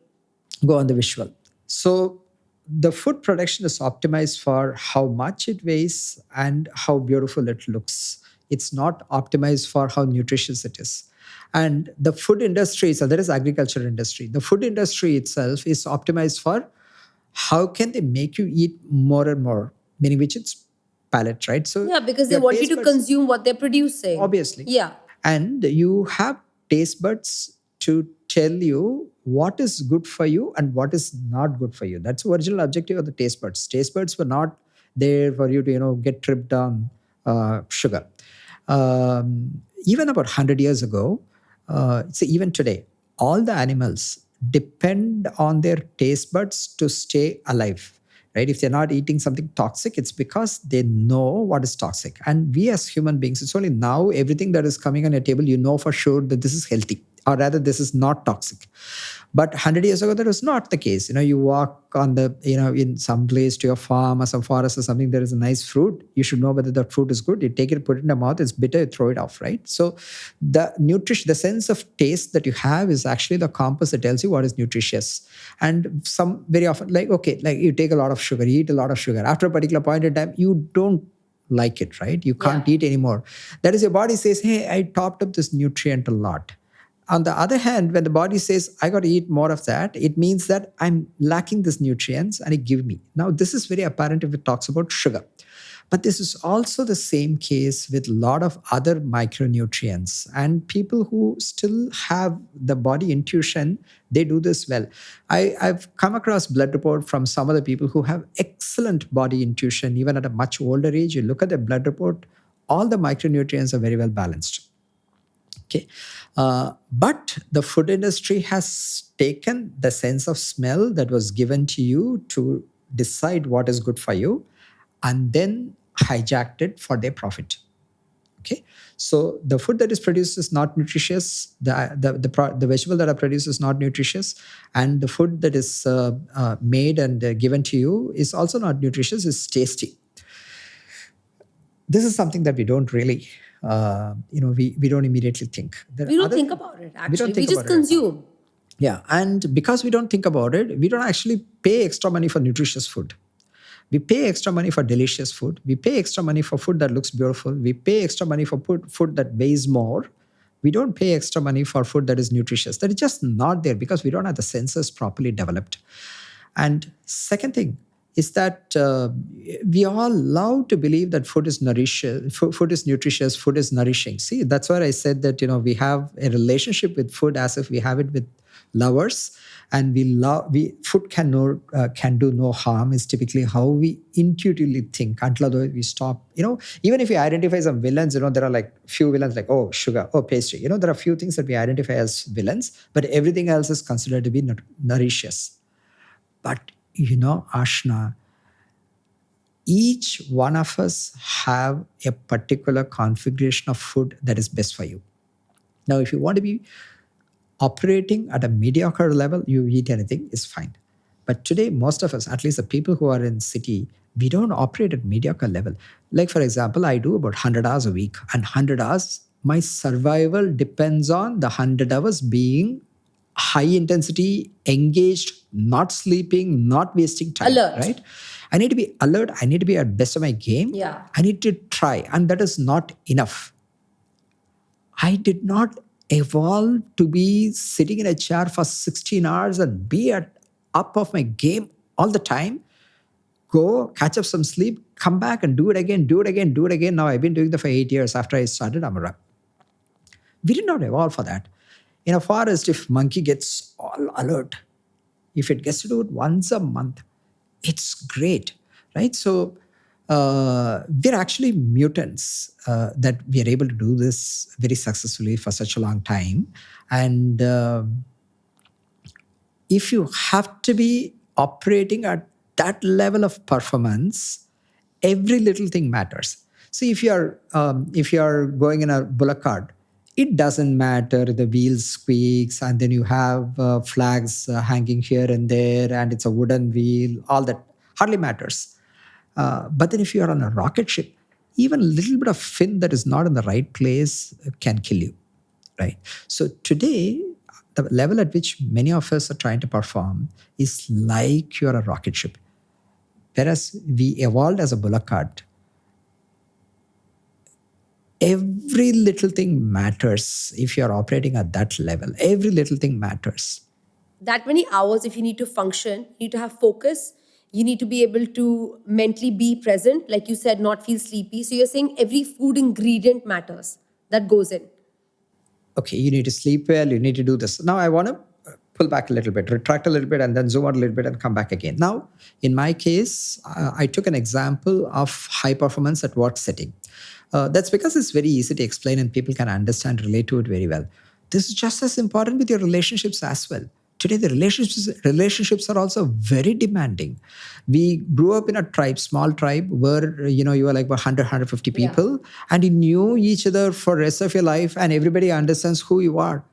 Go on the visual. So the food production is optimized for how much it weighs and how beautiful it looks. It's not optimized for how nutritious it is. And the food industry, so that is agriculture industry. The food industry itself is optimized for how can they make you eat more and more, meaning which it's palate, right? So Yeah, because they your want you taste to buds- consume what they're producing. Obviously. Yeah. And you have taste buds to tell you what is good for you and what is not good for you. That's the original objective of the taste buds. Taste buds were not there for you to get tripped on sugar. Even about 100 years ago, so even today, all the animals depend on their taste buds to stay alive, right? If they're not eating something toxic, it's because they know what is toxic. And we as human beings, it's only now everything that is coming on your table, you know for sure that this is healthy, or rather this is not toxic. But 100 years ago, that was not the case. You walk on in some place to your farm or some forest or something, there is a nice fruit. You should know whether that fruit is good. You take it, put it in your mouth, it's bitter, you throw it off, right? So the nutrition, the sense of taste that you have is actually the compass that tells you what is nutritious. And some very often, like you take a lot of sugar, you eat a lot of sugar. After a particular point in time, you don't like it, right? You can't eat anymore. That is, your body says, hey, I topped up this nutrient a lot. On the other hand, when the body says, I got to eat more of that, it means that I'm lacking these nutrients and it give me. Now, this is very apparent if it talks about sugar. But this is also the same case with a lot of other micronutrients. And people who still have the body intuition, they do this well. I've come across blood report from some of the people who have excellent body intuition, even at a much older age. You look at their blood report, all the micronutrients are very well balanced. Okay. But the food industry has taken the sense of smell that was given to you to decide what is good for you and then hijacked it for their profit. Okay, so the food that is produced is not nutritious. The vegetable that are produced is not nutritious, and the food that is made and given to you is also not nutritious. It's tasty. This is something that we don't really, we don't immediately think. There We are don't other think about it, we don't actually. We think just about it at all. consume. Yeah, and because we don't think about it, we don't actually pay extra money for nutritious food. We pay extra money for delicious food. We pay extra money for food that looks beautiful. We pay extra money for food that weighs more. We don't pay extra money for food that is nutritious. That is just not there because we don't have the senses properly developed. And second thing is that we all love to believe that food is food is nutritious, food is nourishing. See, that's why I said that we have a relationship with food as if we have it with lovers, and we food can do no harm is typically how we intuitively think until we stop. Even if we identify some villains, there are like few villains like, oh, sugar, oh, pastry. There are few things that we identify as villains, but everything else is considered to be nourishes. But Ashna, each one of us have a particular configuration of food that is best for you. Now, if you want to be operating at a mediocre level, you eat anything is fine. But today, most of us, at least the people who are in city, we don't operate at mediocre level. Like, for example, I do about 100 hours a week, and 100 hours, my survival depends on the 100 hours being high intensity, engaged, not sleeping, not wasting time. Alert. Right? I need to be alert. I need to be at best of my game. Yeah. I need to try. And that is not enough. I did not evolve to be sitting in a chair for 16 hours and be at up of my game all the time. Go, catch up some sleep, come back and do it again, do it again, do it again. Now I've been doing that for 8 years after I started Amura. We did not evolve for that. In a forest, if monkey gets all alert, if it gets to do it once a month, it's great, right? So we're actually mutants that we are able to do this very successfully for such a long time. And if you have to be operating at that level of performance, every little thing matters. See, if you're going in a bullock cart, it doesn't matter the wheels squeaks and then you have flags hanging here and there and it's a wooden wheel. All that hardly matters. But then if you're on a rocket ship, even a little bit of fin that is not in the right place can kill you, right? So today, the level at which many of us are trying to perform is like you're a rocket ship. Whereas we evolved as a bullock cart, every little thing matters if you're operating at that level. Every little thing matters. That many hours, if you need to function, you need to have focus, you need to be able to mentally be present, like you said, not feel sleepy. So you're saying every food ingredient matters that goes in. Okay, you need to sleep well, you need to do this. Now I want to pull back a little bit, retract a little bit, and then zoom out a little bit and come back again. Now, in my case, I took an example of high performance at work setting. That's because it's very easy to explain and people can understand, relate to it very well. This is just as important with your relationships as well. Today, the relationships are also very demanding. We grew up in a tribe, small tribe, where you were like 100, 150 people, and you knew each other for the rest of your life, and everybody understands who you are.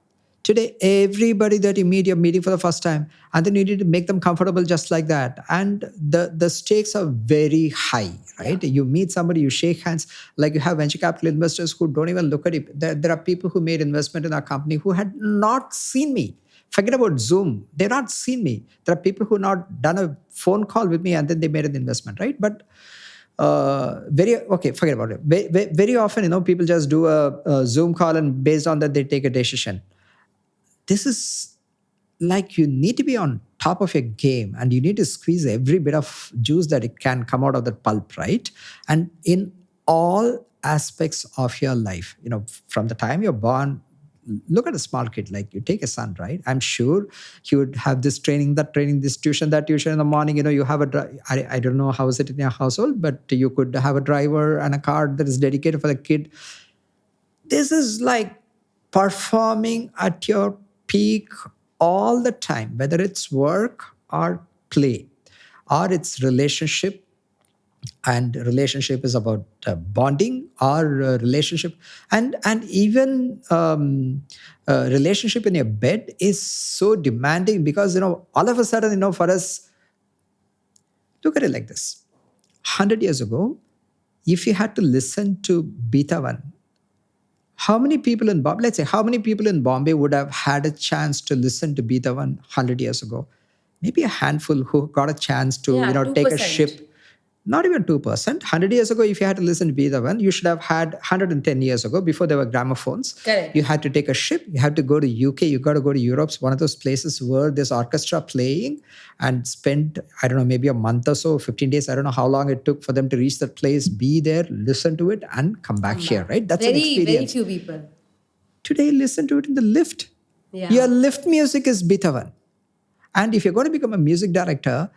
Today, everybody that you meet, you're meeting for the first time, and then you need to make them comfortable just like that. And the stakes are very high, right? You meet somebody, you shake hands, like you have venture capital investors who don't even look at it. There are people who made investment in our company who had not seen me. Forget about Zoom. They've not seen me. There are people who have not done a phone call with me and then they made an investment, right? But forget about it. Very often, people just do a Zoom call and based on that, they take a decision. This is like you need to be on top of your game and you need to squeeze every bit of juice that it can come out of that pulp, right? And in all aspects of your life, from the time you're born, look at a small kid, like you take a son, right? I'm sure he would have this training, that training, this tuition, that tuition in the morning. You have I don't know how is it in your household, but you could have a driver and a car that is dedicated for the kid. This is like performing at your peak all the time, whether it's work or play or it's relationship and relationship is about bonding, or relationship, and even relationship in your bed is so demanding, because all of a sudden, for us, look at it like this: 100 years ago, if you had to listen to Beethoven, how many people in Bombay, let's say, how many people in Bombay would have had a chance to listen to Beethoven 100 years ago? Maybe a handful who got a chance to, Yeah, take a 2%. ship. Not even 2%. 100 years ago, if you had to listen to Beethoven, you should have had 110 years ago, before there were gramophones. Correct. You had to take a ship. You had to go to UK. You got to go to Europe. It's one of those places where there's orchestra playing, and spend, I don't know, maybe a month or so, 15 days. I don't know how long it took for them to reach that place, be there, listen to it, and come back here, right? That's an Very, very experience. few people. Today, listen to it in the lift. Yeah. Your lift music is Beethoven. And if you're going to become a music director,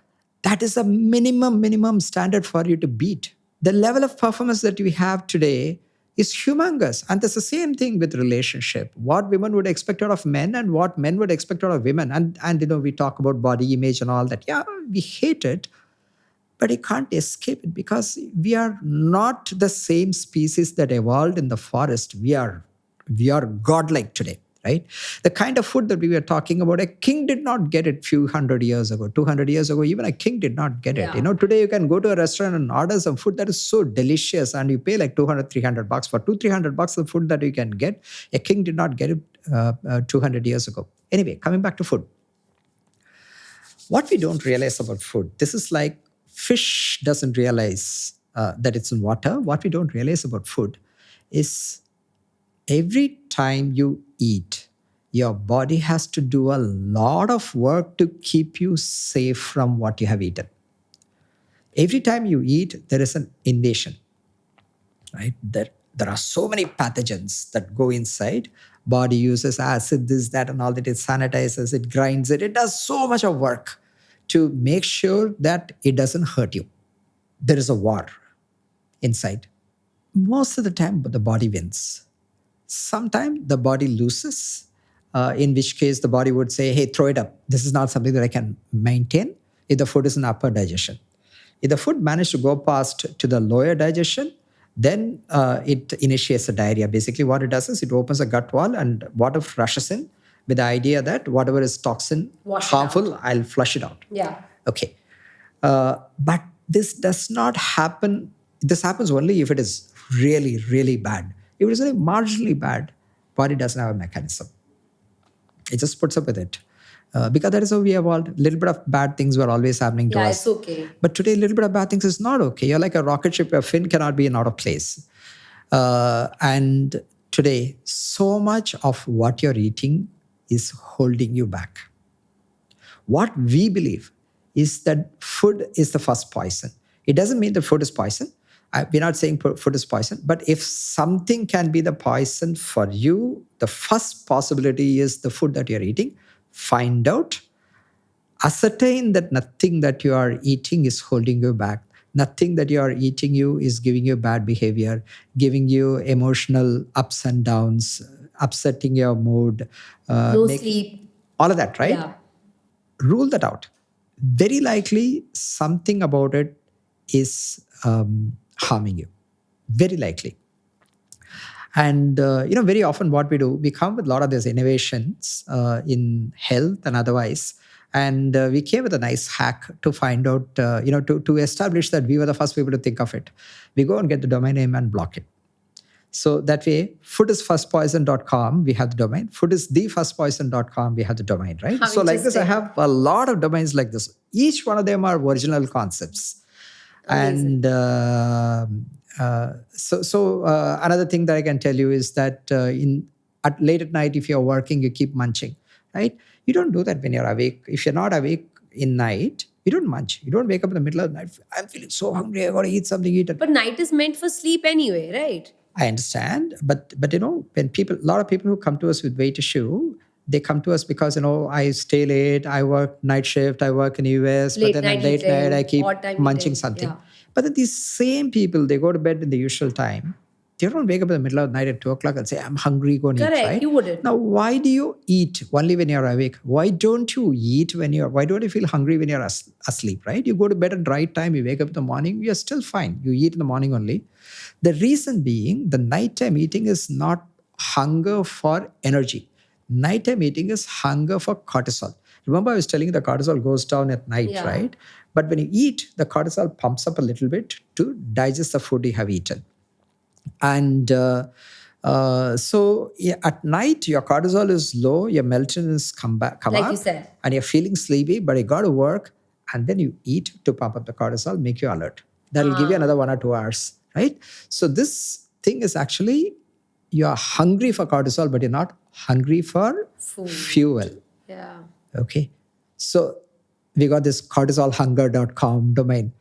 that is a minimum standard for you to beat. The level of performance that we have today is humongous. And that's the same thing with relationship. What women would expect out of men and what men would expect out of women. And we talk about body image and all that. Yeah, we hate it, but you can't escape it, because we are not the same species that evolved in the forest. We are godlike today, right? The kind of food that we were talking about, a king did not get it few hundred years ago, 200 years ago, even a king did not get it. Yeah. Today you can go to a restaurant and order some food that is so delicious, and you pay like 200, 300 bucks for 200-300 bucks of food that you can get. A king did not get it 200 years ago. Anyway, coming back to food. What we don't realize about food, this is like fish doesn't realize that it's in water. What we don't realize about food is every time you eat, your body has to do a lot of work to keep you safe from what you have eaten. Every time you eat, there is an invasion, right? There are so many pathogens that go inside. Body uses acid, this, that, and all that. It sanitizes, it grinds it. It does so much of work to make sure that it doesn't hurt you. There is a war inside. Most of the time, the body wins. Sometimes the body loses, in which case the body would say, hey, throw it up. This is not something that I can maintain, if the food is in upper digestion. If the food managed to go past to the lower digestion, then it initiates a diarrhea. Basically, what it does is it opens a gut wall and water rushes in with the idea that whatever is toxin, harmful, I'll flush it out. Yeah. Okay. But this does not happen. This happens only if it is really, really bad. If it is only marginally bad, body doesn't have a mechanism. It just puts up with it. Because that is how we evolved. A little bit of bad things were always happening to us. Yeah, it's okay. But today, a little bit of bad things is not okay. You're like a rocket ship. Your fin cannot be in out of place. And today, so much of what you're eating is holding you back. What we believe is that food is the first poison. It doesn't mean that food is poison. We're not saying food is poison, but if something can be the poison for you, the first possibility is the food that you're eating. Find out, ascertain that nothing that you are eating is holding you back. Nothing that you are eating is giving you bad behavior, giving you emotional ups and downs, upsetting your mood. No sleep. All of that, right? Yeah. Rule that out. Very likely something about it is harming you. Very likely. And, very often what we do, we come with a lot of these innovations in health and otherwise. And we came with a nice hack to find out, to establish that we were the first people to think of it. We go and get the domain name and block it. So that way, foodisfirstpoison.com, we have the domain. Foodisthefirstpoison.com, we have the domain, right? How So like this, I interesting. have a lot of domains like this. Each one of them are original concepts. Amazing. And so another thing that I can tell you is that late at night, if you're working, you keep munching, right? You don't do that when you're awake. If you're not awake in night, you don't munch. You don't wake up in the middle of the night. I'm feeling so hungry. I got to eat something. Eat it. But night is meant for sleep anyway, right? I understand, but when a lot of people who come to us with weight issue, they come to us because I stay late, I work night shift, I work in US, Late but then night at late eating, night I keep odd time munching eating, something. yeah. But then these same people, they go to bed in the usual time, You don't wake up in the middle of the night at 2 o'clock and say, I'm hungry, go and eat, Correct, right? you wouldn't. Now, why do you eat only when you're awake? Why don't you why don't you feel hungry when you're asleep, right? You go to bed at the right time, you wake up in the morning, you're still fine. You eat in the morning only. The reason being, the nighttime eating is not hunger for energy. Nighttime eating is hunger for cortisol. Remember, I was telling you the cortisol goes down at night, Yeah. right? But when you eat, the cortisol pumps up a little bit to digest the food you have eaten. And so at night, your cortisol is low, your melatonin is come Like up, you said. and you're feeling sleepy, but you got to work, and then you eat to pump up the cortisol, make you alert. That'll give you another 1 or 2 hours, right? So this thing is actually, you're hungry for cortisol, but you're not hungry for Food. fuel. Yeah. Okay. So we got this cortisolhunger.com domain.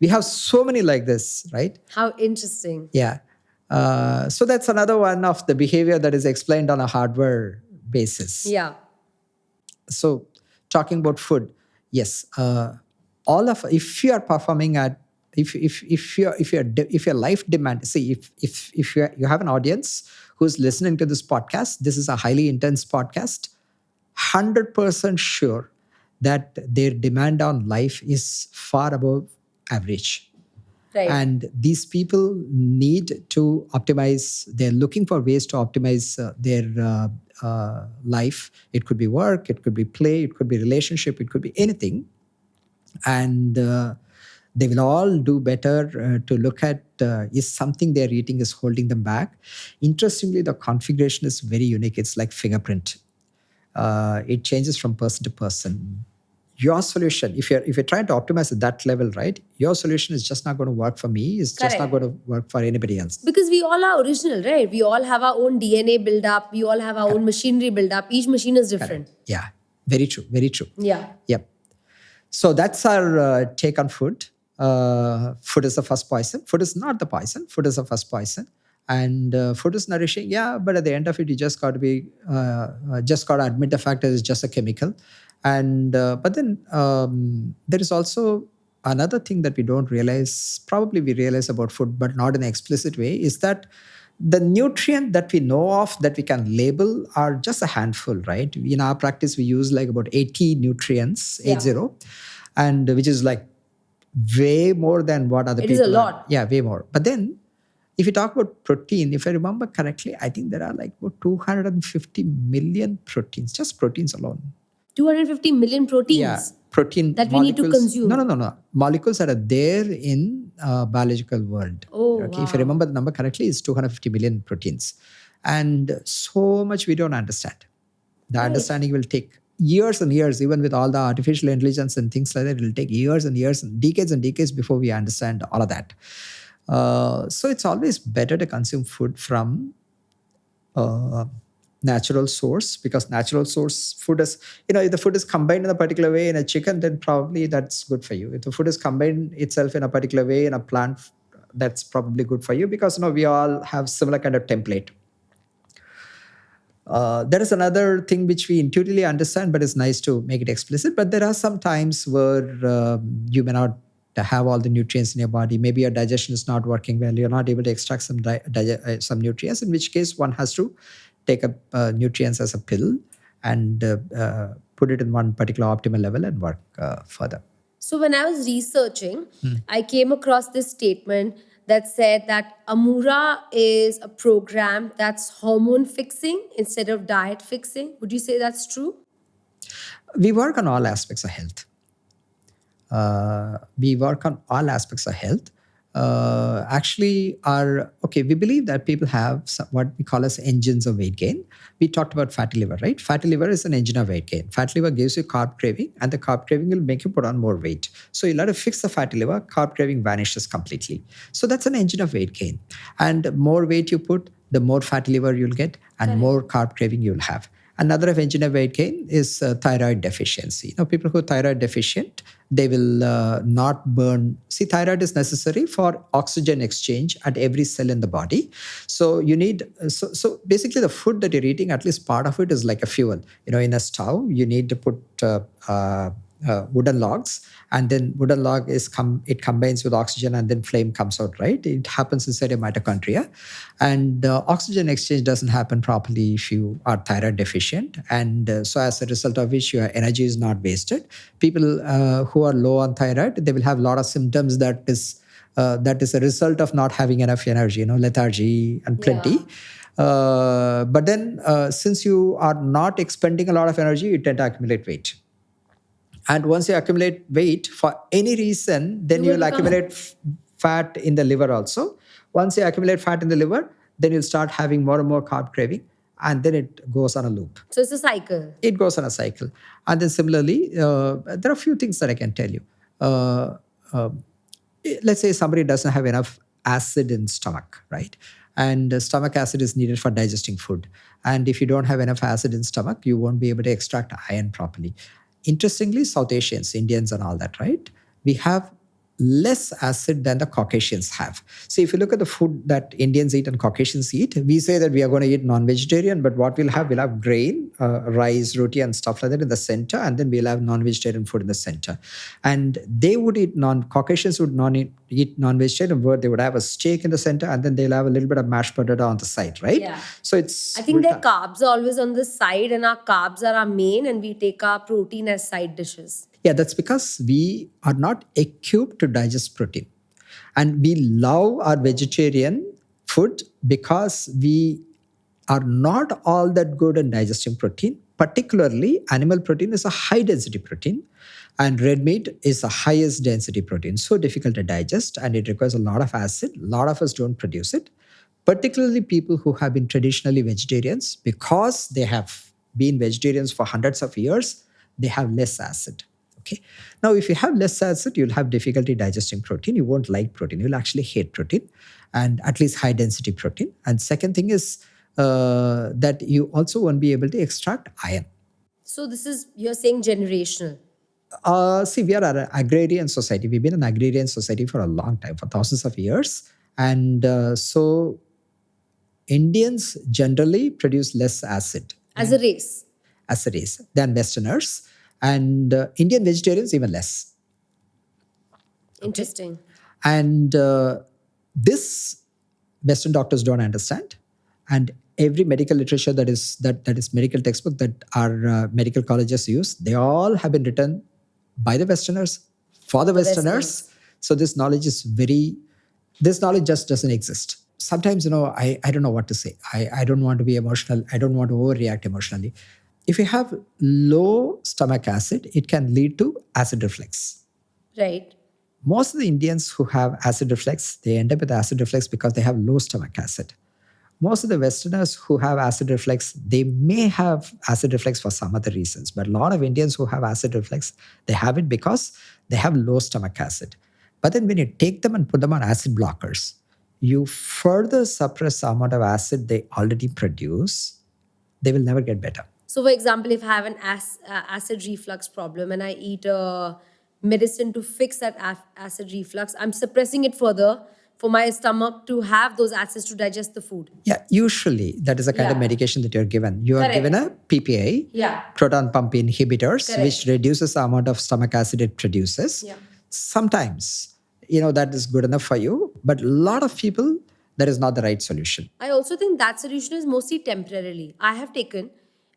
We have so many like this, right? How interesting. Yeah. So that's another one of the behavior that is explained on a hardware basis. Yeah. So talking about food, yes, if you are performing at if your life demand, see, if you have an audience who's listening to this podcast, this is a highly intense podcast, 100% sure that their demand on life is far above average. Right. And these people need to optimize, they're looking for ways to optimize their life. It could be work, it could be play, it could be relationship, it could be anything. And they will all do better to look at is something they're eating is holding them back. Interestingly, the configuration is very unique. It's like fingerprint. It changes from person to person. Your solution, if you're trying to optimize at that level, right? Your solution is just not going to work for me. It's just not Correct. going to work for anybody else. Because we all are original, right? We all have our own DNA build up. We all have our own machinery build up. Each machine is different. Yeah, very true. Very true. Yeah. Yep. So that's our take on food. Food is the first poison. Food is not the poison. Food is the first poison. And food is nourishing, yeah. But at the end of it, you just got to admit the fact that it's just a chemical. And but then there is also another thing that we don't realize. Probably we realize about food, but not in an explicit way. Is that the nutrient that we know of that we can label are just a handful, right? In our practice, we use like about 80 nutrients, Yeah. 80, and which is like way more than what other It people is a are. lot. Yeah, way more. But then if you talk about protein, if I remember correctly, I think there are like about 250 million proteins, just proteins alone. 250 million proteins. Yeah, protein that we need to molecules- consume. No. Molecules that are there in biological world. Oh, okay. If I wow. remember the number correctly, it's 250 million proteins. And so much we don't understand. The understanding will take years and years, even with all the artificial intelligence and things like that, it will take years and years and decades before we understand all of that. So it's always better to consume food from natural source, because natural source food is, if the food is combined in a particular way in a chicken, then probably that's good for you. If the food is combined itself in a particular way in a plant, that's probably good for you, because we all have similar kind of template. There is another thing which we intuitively understand, but it's nice to make it explicit. But there are some times where you may not have all the nutrients in your body. Maybe your digestion is not working well. You're not able to extract some nutrients, in which case one has to take up nutrients as a pill and put it in one particular optimal level and work further. So when I was researching, I came across this statement that said that Amura is a program that's hormone fixing instead of diet fixing. Would you say that's true? We work on all aspects of health. We believe that people have what we call as engines of weight gain. We talked about fatty liver, right? Fatty liver is an engine of weight gain. Fatty liver gives you carb craving, and the carb craving will make you put on more weight. So you let it fix the fatty liver, carb craving vanishes completely. So that's an engine of weight gain. And more weight you put, the more fatty liver you'll get, and more carb craving you'll have. Another engine of weight gain is thyroid deficiency. People who are thyroid deficient, they will not burn. See, thyroid is necessary for oxygen exchange at every cell in the body. So you need, so basically the food that you're eating, at least part of it is like a fuel. In a stove, you need to put wooden logs, and then wooden log it combines with oxygen, and then flame comes out, right? It happens inside a mitochondria, and oxygen exchange doesn't happen properly if you are thyroid deficient, and so as a result of which your energy is not wasted. People who are low on thyroid, they will have a lot of symptoms that is a result of not having enough energy, lethargy and plenty. But then, since you are not expending a lot of energy, you tend to accumulate weight. And once you accumulate weight for any reason, then you will accumulate fat in the liver also. Once you accumulate fat in the liver, then you'll start having more and more carb craving. And then it goes on a loop. So it's a cycle. It goes on a cycle. And then similarly, there are a few things that I can tell you. Let's say somebody doesn't have enough acid in stomach, right? And stomach acid is needed for digesting food. And if you don't have enough acid in stomach, you won't be able to extract iron properly. Interestingly, South Asians, Indians and all that, right? We have less acid than the Caucasians have. So if you look at the food that Indians eat and Caucasians eat, we say that we are going to eat non-vegetarian, but what we'll have grain, rice, roti and stuff like that in the center, and then we'll have non-vegetarian food in the center. And they would eat Caucasians would eat non-vegetarian, where they would have a steak in the center, and then they'll have a little bit of mashed potato on the side, right? Yeah. So it's... I think their carbs are always on the side, and our carbs are our main, and we take our protein as side dishes. Yeah, that's because we are not equipped to digest protein. And we love our vegetarian food because we are not all that good in digesting protein. Particularly, animal protein is a high density protein, and red meat is the highest density protein. So difficult to digest, and it requires a lot of acid. A lot of us don't produce it. Particularly people who have been traditionally vegetarians, because they have been vegetarians for hundreds of years, they have less acid. Okay. Now, if you have less acid, you'll have difficulty digesting protein. You won't like protein. You'll actually hate protein, and at least high density protein. And second thing is that you also won't be able to extract iron. So this is, you're saying, generational. See, we are an agrarian society. We've been an agrarian society for a long time, for thousands of years. And so Indians generally produce less acid. As a race. Than Westerners. And Indian vegetarians even less. Interesting. Okay? And this Western doctors don't understand. And every medical literature that is medical textbook that our medical colleges use, they all have been written by the Westerners, for the Westerners. So this knowledge just doesn't exist. Sometimes, I don't know what to say. I don't want to be emotional. I don't want to overreact emotionally. If you have low stomach acid, it can lead to acid reflux. Right. Most of the Indians who have acid reflux, they end up with acid reflux because they have low stomach acid. Most of the Westerners who have acid reflux, they may have acid reflux for some other reasons. But a lot of Indians who have acid reflux, they have it because they have low stomach acid. But then when you take them and put them on acid blockers, you further suppress the amount of acid they already produce. They will never get better. So, for example, if I have an acid reflux problem and I eat a medicine to fix that acid reflux, I'm suppressing it further for my stomach to have those acids to digest the food. Yeah, usually that is the kind of medication that you're given. You are given a PPI, proton pump inhibitors, which reduces the amount of stomach acid it produces. Yeah. Sometimes, that is good enough for you, but a lot of people, that is not the right solution. I also think that solution is mostly temporarily. I have taken,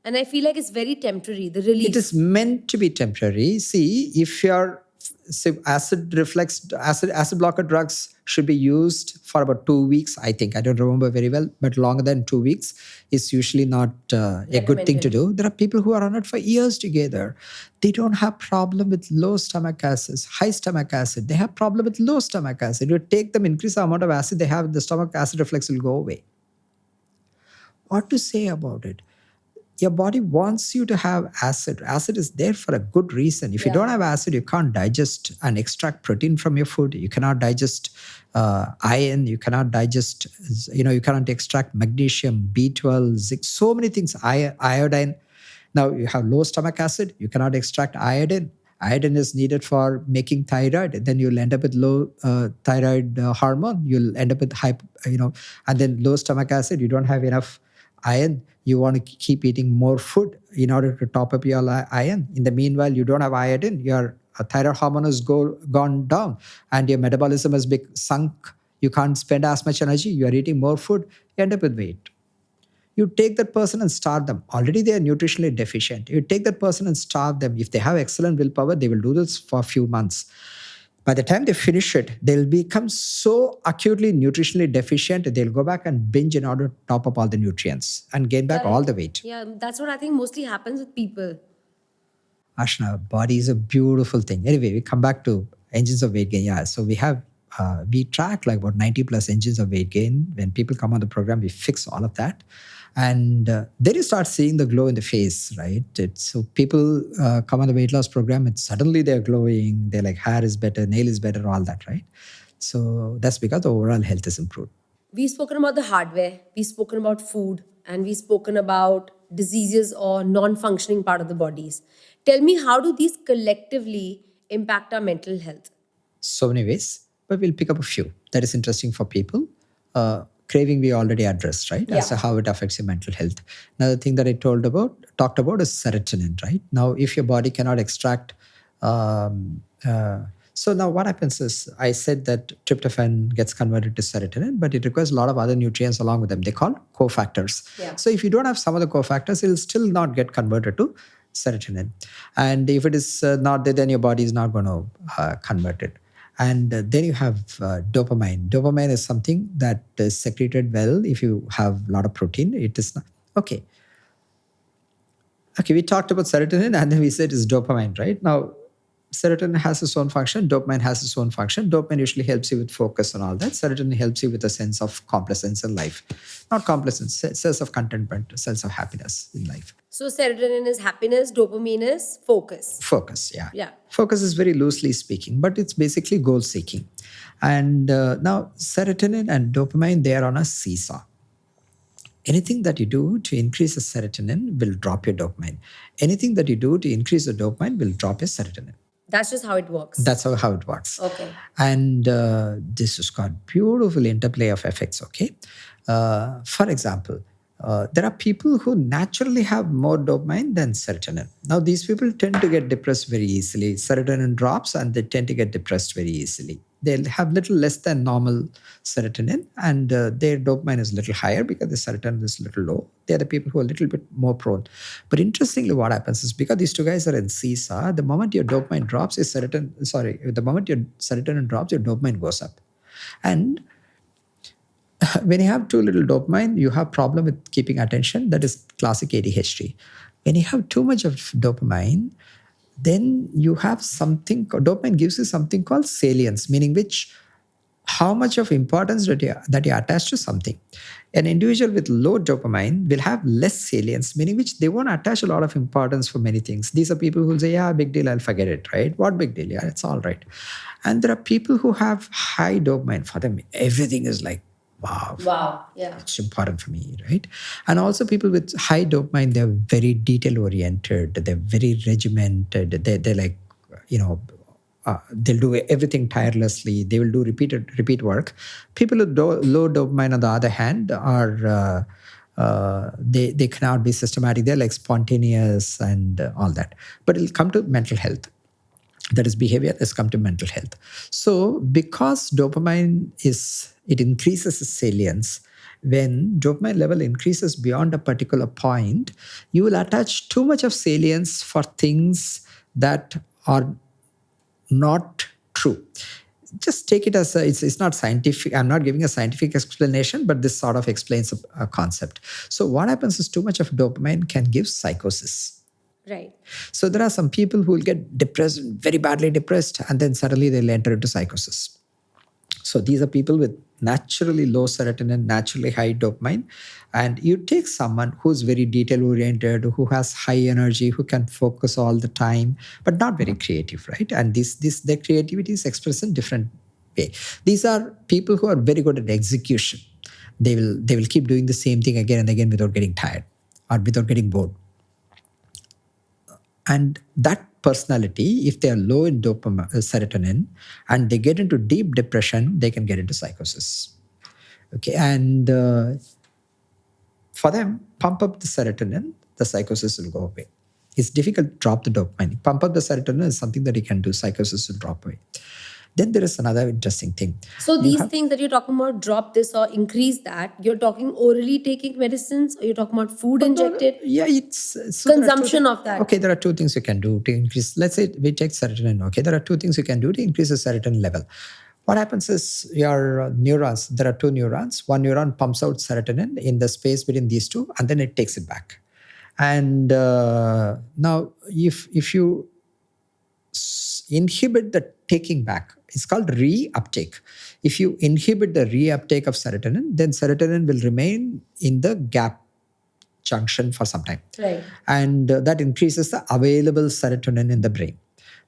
and I feel like it's very temporary, the relief. It is meant to be temporary. See, if your acid blocker drugs should be used for about 2 weeks, I think. I don't remember very well, but longer than 2 weeks is usually not a good thing to do. There are people who are on it for years together. They don't have problem with low stomach acid, high stomach acid. They have problem with low stomach acid. You take them, increase the amount of acid they have, the stomach acid reflux will go away. What to say about it? Your body wants you to have acid. Acid is there for a good reason. If you don't have acid, you can't digest and extract protein from your food. You cannot digest iron. You cannot digest, you cannot extract magnesium, B12, zinc, so many things, iodine. Now, you have low stomach acid. You cannot extract iodine. Iodine is needed for making thyroid. Then you'll end up with low thyroid hormone. You'll end up with and then low stomach acid. You don't have enough iron, you want to keep eating more food in order to top up your iron. In the meanwhile, you don't have iodine, your thyroid hormone has gone down, and your metabolism has sunk. You can't spend as much energy. You are eating more food, you end up with weight. You take that person and starve them. Already they are nutritionally deficient. You take that person and starve them. If they have excellent willpower, they will do this for a few months. By the time they finish it, they'll become so acutely nutritionally deficient, they'll go back and binge in order to top up all the nutrients and gain back all the weight. Yeah, that's what I think mostly happens with people. Ashna, body is a beautiful thing. Anyway, we come back to engines of weight gain. Yeah, so we track like about 90 plus engines of weight gain. When people come on the program, we fix all of that. And then you start seeing the glow in the face, right? So people come on the weight loss program and suddenly they're glowing. They're like, hair is better, nail is better, all that, right? So that's because the overall health is improved. We've spoken about the hardware, we've spoken about food, and we've spoken about diseases or non-functioning part of the bodies. Tell me, how do these collectively impact our mental health? So many ways, but we'll pick up a few that is interesting for people. Craving we already addressed, right? Yeah. As to how it affects your mental health. Another thing that I talked about is serotonin, right? Now, if your body cannot extract, so now what happens is, I said that tryptophan gets converted to serotonin, but it requires a lot of other nutrients along with them. They call cofactors. Yeah. So if you don't have some of the cofactors, it will still not get converted to serotonin. And if it is not there, then your body is not going to convert it. And then you have dopamine. Dopamine is something that is secreted well if you have a lot of protein. It is not. Okay, we talked about serotonin and then we said it's dopamine, right? Now, serotonin has its own function. Dopamine has its own function. Dopamine usually helps you with focus and all that. Serotonin helps you with a sense of complacence in life. Not complacence, sense of contentment, sense of happiness in life. So serotonin is happiness, dopamine is focus. Focus, yeah. Yeah. Focus is very loosely speaking, but it's basically goal seeking. And now serotonin and dopamine, they are on a seesaw. Anything that you do to increase the serotonin will drop your dopamine. Anything that you do to increase the dopamine will drop your serotonin. That's just how it works. That's how it works. Okay. And this has got beautiful interplay of effects, okay? For example, there are people who naturally have more dopamine than serotonin. Now, these people tend to get depressed very easily. Serotonin drops and they tend to get depressed very easily. They'll have little less than normal serotonin and their dopamine is a little higher because the serotonin is a little low. They're the people who are a little bit more prone. But interestingly, what happens is because these two guys are in seesaw, the moment your dopamine drops, the moment your serotonin drops, your dopamine goes up. And when you have too little dopamine, you have problem with keeping attention. That is classic ADHD. When you have too much of dopamine, then you have dopamine gives you something called salience, meaning how much of importance that you attach to something. An individual with low dopamine will have less salience, meaning they won't attach a lot of importance for many things. These are people who will say, yeah, big deal, I'll forget it, right? What big deal? Yeah, it's all right. And there are people who have high dopamine. For them, everything is like, wow, yeah, it's important for me, right? And also people with high dopamine, they're very detail oriented, they're very regimented, they're like, they'll do everything tirelessly, they will do repeat work. People with low dopamine, on the other hand, are they cannot be systematic, they're like spontaneous and all that. But it'll come to mental health. That is behavior has come to mental health. So because dopamine it increases the salience, when dopamine level increases beyond a particular point, you will attach too much of salience for things that are not true. Just take it as it's not scientific. I'm not giving a scientific explanation, but this sort of explains a concept. So what happens is too much of dopamine can give psychosis. Right. So there are some people who will get depressed, very badly depressed, and then suddenly they'll enter into psychosis. So these are people with naturally low serotonin, naturally high dopamine. And you take someone who's very detail-oriented, who has high energy, who can focus all the time, but not very creative, right? And their creativity is expressed in different way. These are people who are very good at execution. They will keep doing the same thing again and again without getting tired or without getting bored. And that personality, if they are low in serotonin and they get into deep depression, they can get into psychosis. Okay, and for them, pump up the serotonin, the psychosis will go away. It's difficult to drop the dopamine. Pump up the serotonin is something that you can do. Psychosis will drop away. Then there is another interesting thing. So these things that you're talking about, drop this or increase that, you're talking orally taking medicines, or you're talking about food injected? Yeah, it's so Consumption of that. Okay, there are two things you can do to increase. Let's say we take serotonin. Okay, there are two things you can do to increase the serotonin level. What happens is your neurons, there are two neurons. One neuron pumps out serotonin in the space between these two, and then it takes it back. And now, if you inhibit the taking back, it's called reuptake. If you inhibit the reuptake of serotonin, then serotonin will remain in the gap junction for some time. Right. And that increases the available serotonin in the brain.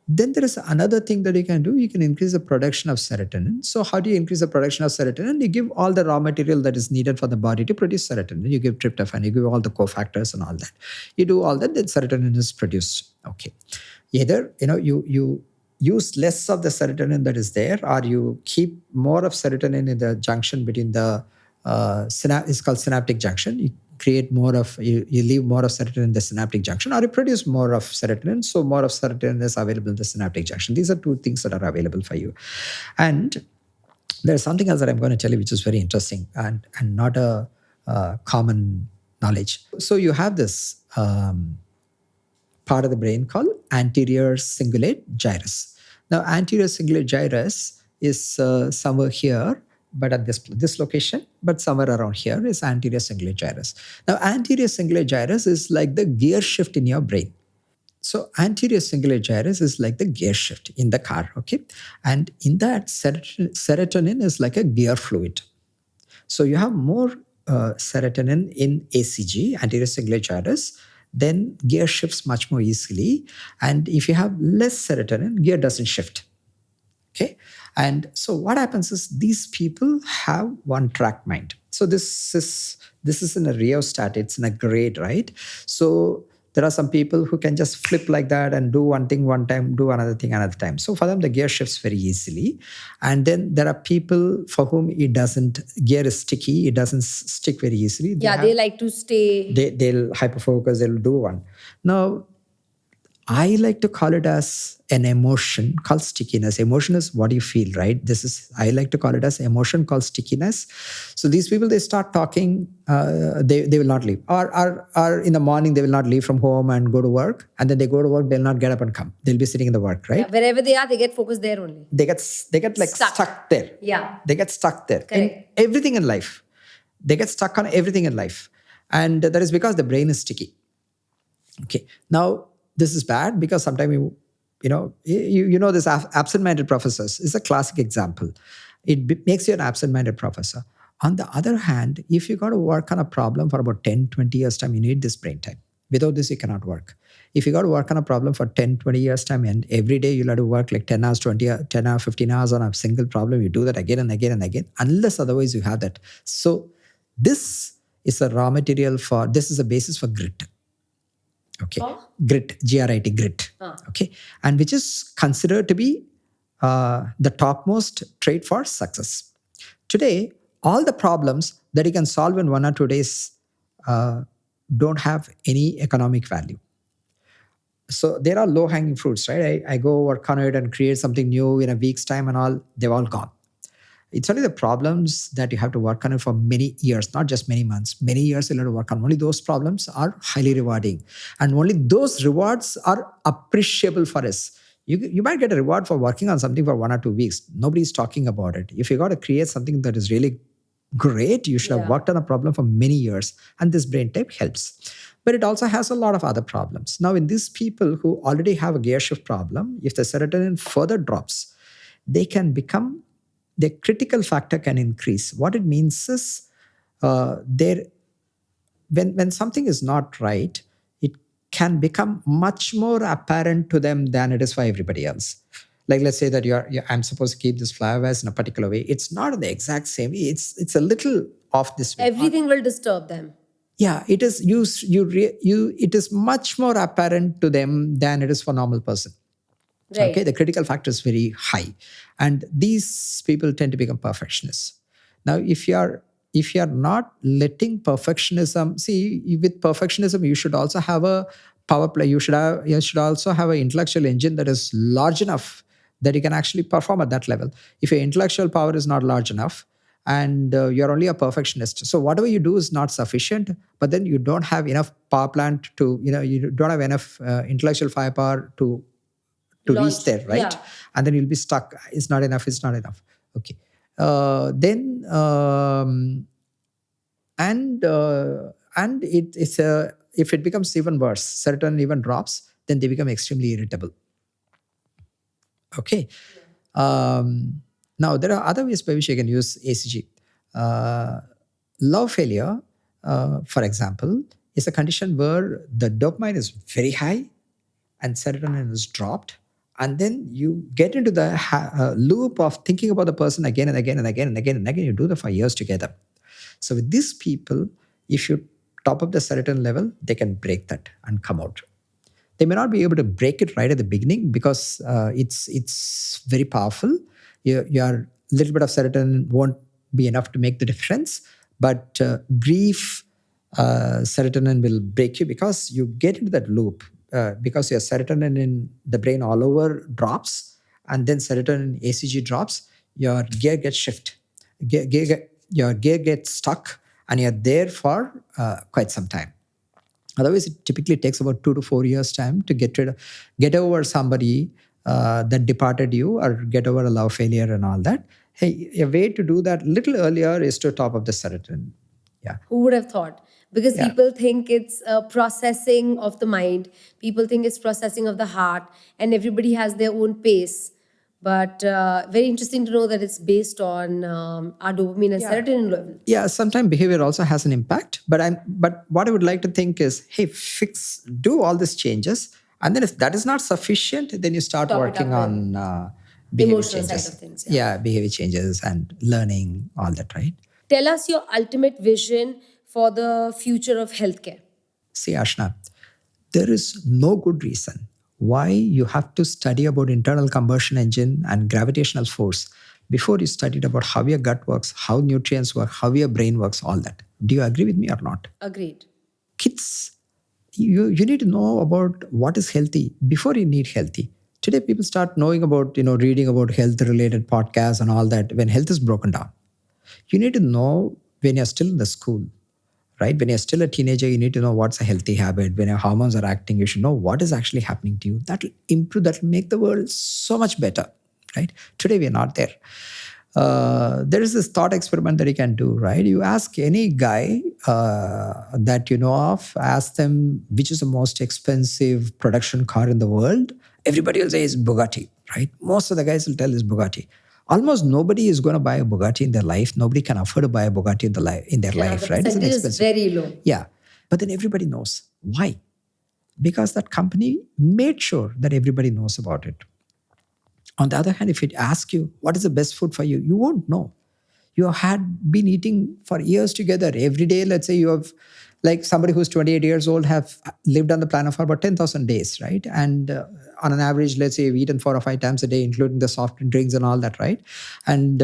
Then there is another thing that you can do. You can increase the production of serotonin. So how do you increase the production of serotonin? You give all the raw material that is needed for the body to produce serotonin. You give tryptophan, you give all the cofactors and all that. You do all that, then serotonin is produced. Okay. Either, you use less of the serotonin that is there, or you keep more of serotonin in the junction between the it's called synaptic junction. You create more of, you leave more of serotonin in the synaptic junction, or you produce more of serotonin, so more of serotonin is available in the synaptic junction. These are two things that are available for you. And there's something else that I'm going to tell you which is very interesting and not a common knowledge. So you have this part of the brain called anterior cingulate gyrus. Now, anterior cingulate gyrus is somewhere here, but at this location, but somewhere around here is anterior cingulate gyrus. Now, anterior cingulate gyrus is like the gear shift in your brain. So anterior cingulate gyrus is like the gear shift in the car, okay? And in that, serotonin is like a gear fluid. So you have more serotonin in ACG, anterior cingulate gyrus, then gear shifts much more easily. And if you have less serotonin, gear doesn't shift. Okay. And so what happens is these people have one track mind. So this is in a rheostat, it's in a grade, right? So there are some people who can just flip like that and do one thing one time, do another thing another time. So for them, the gear shifts very easily. And then there are people for whom gear is sticky. It doesn't stick very easily. They like to stay. They'll hyperfocus, they'll do one. Now, I like to call it as an emotion called stickiness. Emotion is what you feel, right? I like to call it as emotion called stickiness. So these people, they start talking, they will not leave. Or in the morning, they will not leave from home and go to work. And then they go to work, they'll not get up and come. They'll be sitting in the work, right? Yeah, wherever they are, they get focused there only. They get like stuck there. Yeah. They get stuck there. Correct. In everything in life. They get stuck on everything in life. And that is because the brain is sticky. Okay. Now, this is bad because sometimes you know this absent-minded professors is a classic example. It makes you an absent-minded professor. On the other hand, if you got to work on a problem for about 10, 20 years time, you need this brain time. Without this, you cannot work. If you got to work on a problem for 10, 20 years time, and every day you'll have to work like 10 hours, 10 hours, 15 hours on a single problem, you do that again and again and again, unless otherwise you have that. So this is a raw material this is a basis for grit. Okay. Grit, GRIT, grit. Okay. And which is considered to be the topmost trait for success. Today, all the problems that you can solve in 1 or 2 days don't have any economic value. So there are low-hanging fruits, right? I go work on it and create something new in a week's time and all, they've all gone. It's only the problems that you have to work on it for many years, not just many months. Many years you'll have to work on. Only those problems are highly rewarding. And only those rewards are appreciable for us. You might get a reward for working on something for 1 or 2 weeks. Nobody's talking about it. If you got to create something that is really great, you should have worked on a problem for many years. And this brain type helps. But it also has a lot of other problems. Now, in these people who already have a gear shift problem, if the serotonin further drops, they can become the critical factor can increase. What it means is when something is not right, it can become much more apparent to them than it is for everybody else. Like let's say that I'm supposed to keep this flower vase in a particular way. It's not the exact same way. It's a little off this way. Everything will disturb them. Yeah, it is. It is much more apparent to them than it is for a normal person. Right. Okay, the critical factor is very high. And these people tend to become perfectionists. Now, if if you're not letting perfectionism, see, with perfectionism, you should also have a power play. You should also have an intellectual engine that is large enough that you can actually perform at that level. If your intellectual power is not large enough, and you're only a perfectionist, so whatever you do is not sufficient, but then you don't have enough power plant to, you don't have enough intellectual firepower to reach Launch. there, right? Yeah. And then you'll be stuck. It's not enough. It's not enough. Okay. Then and it's a, if it becomes even worse, serotonin even drops, then they become extremely irritable. Okay. Now there are other ways by which you can use ACG. Uh, Love failure, for example, is a condition where the dopamine is very high and serotonin is dropped, and then you get into the loop of thinking about the person again and again and again and again and again. You do that for years together. So with these people, if you top up the serotonin level, they can break that and come out. They may not be able to break it right at the beginning because it's very powerful. Your little bit of serotonin won't be enough to make the difference, but brief serotonin will break you because you get into that loop because your serotonin in the brain all over drops, and then serotonin ACG drops. Your gear gets shift. Your gear gets stuck, and you're there for quite some time. Otherwise, it typically takes about 2 to 4 years time to get over somebody that departed you, or get over a love failure and all that. Hey, a way to do that little earlier is to top up the serotonin. Yeah. Who would have thought? Because Yeah. people think it's processing of the mind, people think it's processing of the heart, and everybody has their own pace. But very interesting to know that it's based on our dopamine and serotonin level. Yeah, sometimes behavior also has an impact. But what I would like to think is, hey, do all these changes, and then if that is not sufficient, then you start Top it working up on behavior emotional changes. side of things. Yeah, behavior changes and learning, all that, right? Tell us your ultimate vision for the future of healthcare. See, Ashna, there is no good reason why you have to study about internal combustion engine and gravitational force before you studied about how your gut works, how nutrients work, how your brain works, all that. Do you agree with me or not? Agreed. Kids, you need to know about what is healthy before you need healthy. Today, people start knowing about, reading about health related podcasts and all that when health is broken down. You need to know when you're still in the school, right? When you're still a teenager, you need to know what's a healthy habit. When your hormones are acting, you should know what is actually happening to you. That will improve, that will make the world so much better, right? Today, we are not there. There is this thought experiment that you can do, right? You ask any guy that you know of, ask them which is the most expensive production car in the world. Everybody will say it's Bugatti, right? Most of the guys will tell it's Bugatti. Almost nobody is going to buy a Bugatti in their life. Nobody can afford to buy a Bugatti in their life, The right? It's an percentage is expensive. very low. Yeah. But then everybody knows. Why? Because that company made sure that everybody knows about it. On the other hand, if it asks you, what is the best food for you? You won't know. You had been eating for years together. Every day, let's say you have, like somebody who's 28 years old have lived on the planet for about 10,000 days, right? And on an average, let's say you've eaten 4 or 5 times a day, including the soft drinks and all that, right? And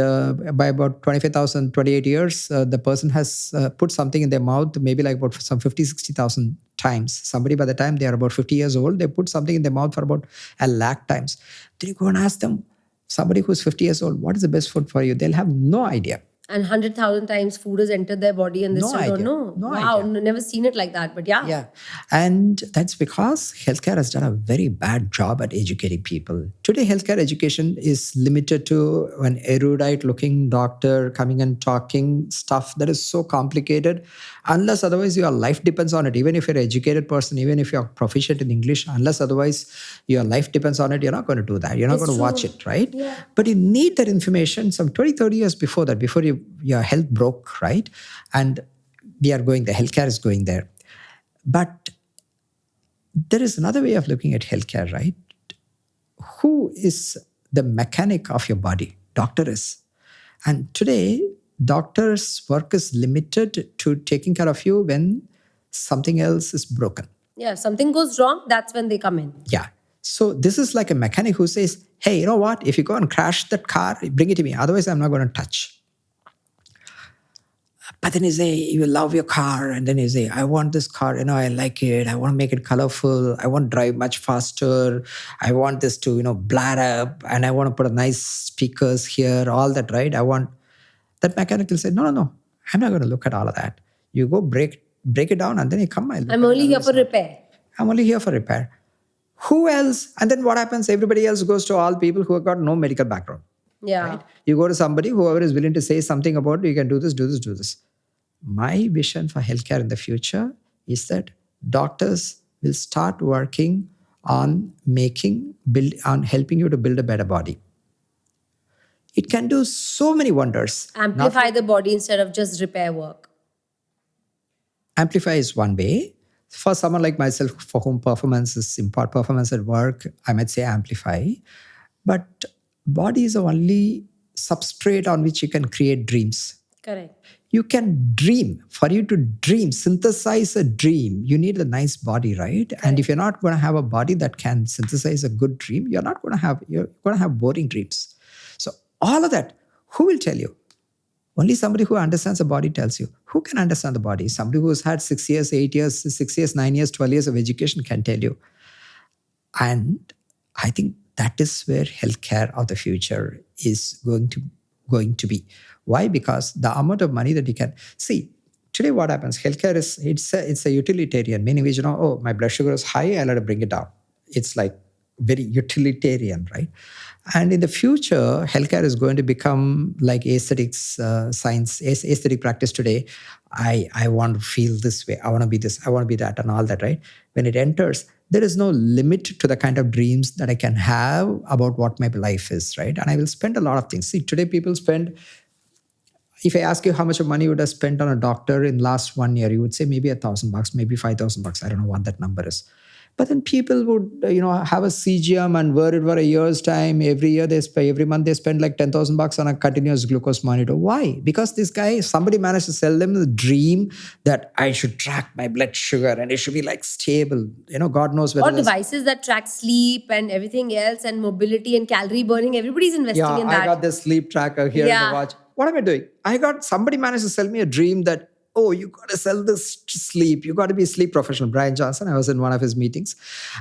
by about 25,000, 28 years, the person has put something in their mouth, maybe like about some 50, 60,000 times. Somebody by the time they are about 50 years old, they put something in their mouth for about 1,00,000 times. Then you go and ask them, somebody who's 50 years old, what is the best food for you? They'll have no idea. And 100,000 times food has entered their body and they No still don't idea. know. No Wow, idea. never seen it like that. But yeah. Yeah. And that's because healthcare has done a very bad job at educating people. Today, healthcare education is limited to an erudite looking doctor coming and talking stuff that is so complicated. Unless otherwise your life depends on it. Even if you're an educated person, even if you're proficient in English, unless otherwise your life depends on it, you're not going to do that. You're not It's going to watch true. it, right? Yeah. But you need that information some 20, 30 years before that, before your health broke, right? And we are going, the healthcare is going there. But there is another way of looking at healthcare, right? Who is the mechanic of your body? Doctor is. And today, doctors' work is limited to taking care of you when something else is broken. Yeah, if something goes wrong, that's when they come in. Yeah. So this is like a mechanic who says, hey, you know what? If you go and crash that car, bring it to me. Otherwise, I'm not going to touch. But then you say, you love your car. And then you say, I want this car. I like it. I want to make it colorful. I want to drive much faster. I want this to, blare up. And I want to put a nice speakers here, all that, right? That mechanic will say, no, no, no. I'm not going to look at all of that. You go break it down and then you come. I'm only here for repair. I'm only here for repair. Who else? And then what happens? Everybody else goes to all people who have got no medical background. Yeah. Right? You go to somebody, whoever is willing to say something about it, you can do this, do this, do this. My vision for healthcare in the future is that doctors will start working on helping you to build a better body. It can do so many wonders. Amplify the body instead of just repair work. Amplify is one way. For someone like myself, for whom performance is important, performance at work, I might say amplify. But body is the only substrate on which you can create dreams. Correct. You can dream. For you to dream, synthesize a dream, you need a nice body, right? And if you're not going to have a body that can synthesize a good dream, you're going to have boring dreams. So all of that, who will tell you? Only somebody who understands the body tells you. Who can understand the body? Somebody who has had 6 years, 8 years, 6 years, 9 years, 12 years of education can tell you. And I think that is where healthcare of the future is going to be. Why? Because the amount of money that you can see today, what happens? Healthcare it's a utilitarian, meaning which my blood sugar is high, I let it bring it down. It's like very utilitarian, right? And in the future, healthcare is going to become like aesthetics, science, aesthetic practice today. I want to feel this way. I want to be this. I want to be that, and all that, right? When it enters, there is no limit to the kind of dreams that I can have about what my life is, right? And I will spend a lot of things. See, today people spend. If I ask you how much of money you would have spent on a doctor in last 1 year, you would say maybe $1,000, maybe $5,000. I don't know what that number is. But then people would, have a CGM and wear it for a year's time. Every month they spend like $10,000 on a continuous glucose monitor. Why? Because this guy, somebody managed to sell them the dream that I should track my blood sugar and it should be like stable. God knows whether. Or devices that track sleep and everything else and mobility and calorie burning. Everybody's investing in that. I got this sleep tracker here in the watch. What am I doing? Somebody managed to sell me a dream that, you got to sell this to sleep. You got to be a sleep professional. Brian Johnson, I was in one of his meetings.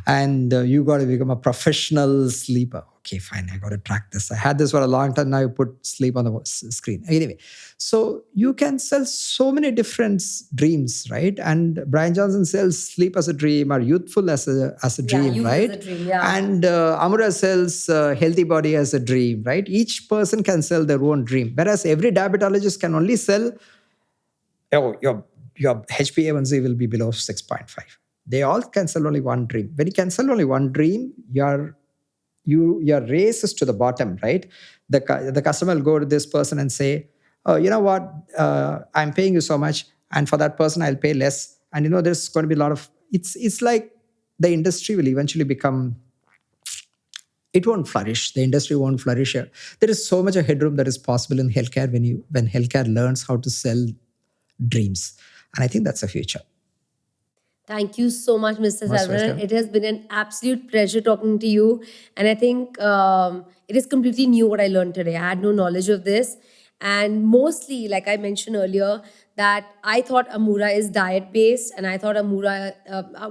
And you got to become a professional sleeper. Okay, fine. I got to track this. I had this for a long time. Now you put sleep on the screen. Anyway, so you can sell so many different dreams, right? And Brian Johnson sells sleep as a dream or youthful as a dream, right? As a dream, yeah. And Amura sells healthy body as a dream, right? Each person can sell their own dream. Whereas every diabetologist can only sell your HbA1c will be below 6.5. They all can sell only one dream. When you can sell only one dream, your race is to the bottom, right? The customer will go to this person and say, oh, you know what? I'm paying you so much. And for that person, I'll pay less. And there's going to be a lot of, it's like the industry will eventually become, it won't flourish. The industry won't flourish. There is so much of headroom that is possible in healthcare when healthcare learns how to sell dreams. And I think that's the future. Thank you so much, Mr. Saravanan. It has been an absolute pleasure talking to you. And I think it is completely new what I learned today. I had no knowledge of this. And mostly, like I mentioned earlier, that I thought Amura is diet-based. And I thought Amura,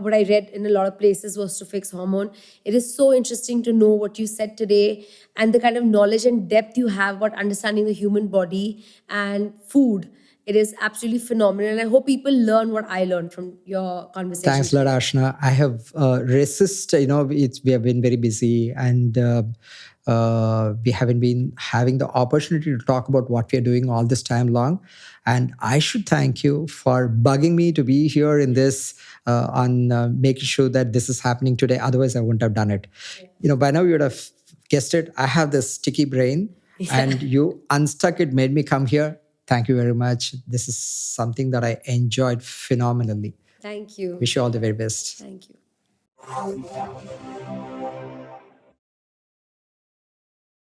what I read in a lot of places was to fix hormone. It is so interesting to know what you said today and the kind of knowledge and depth you have about understanding the human body and food. It is absolutely phenomenal. And I hope people learn what I learned from your conversation. Thanks a lot, Ashna. I have we have been very busy and we haven't been having the opportunity to talk about what we are doing all this time long. And I should thank you for bugging me to be here in this on making sure that this is happening today. Otherwise, I wouldn't have done it. Yeah. By now you would have guessed it. I have this sticky brain and you unstuck it, made me come here. Thank you very much. This is something that I enjoyed phenomenally. Thank you. Wish you all the very best. Thank you.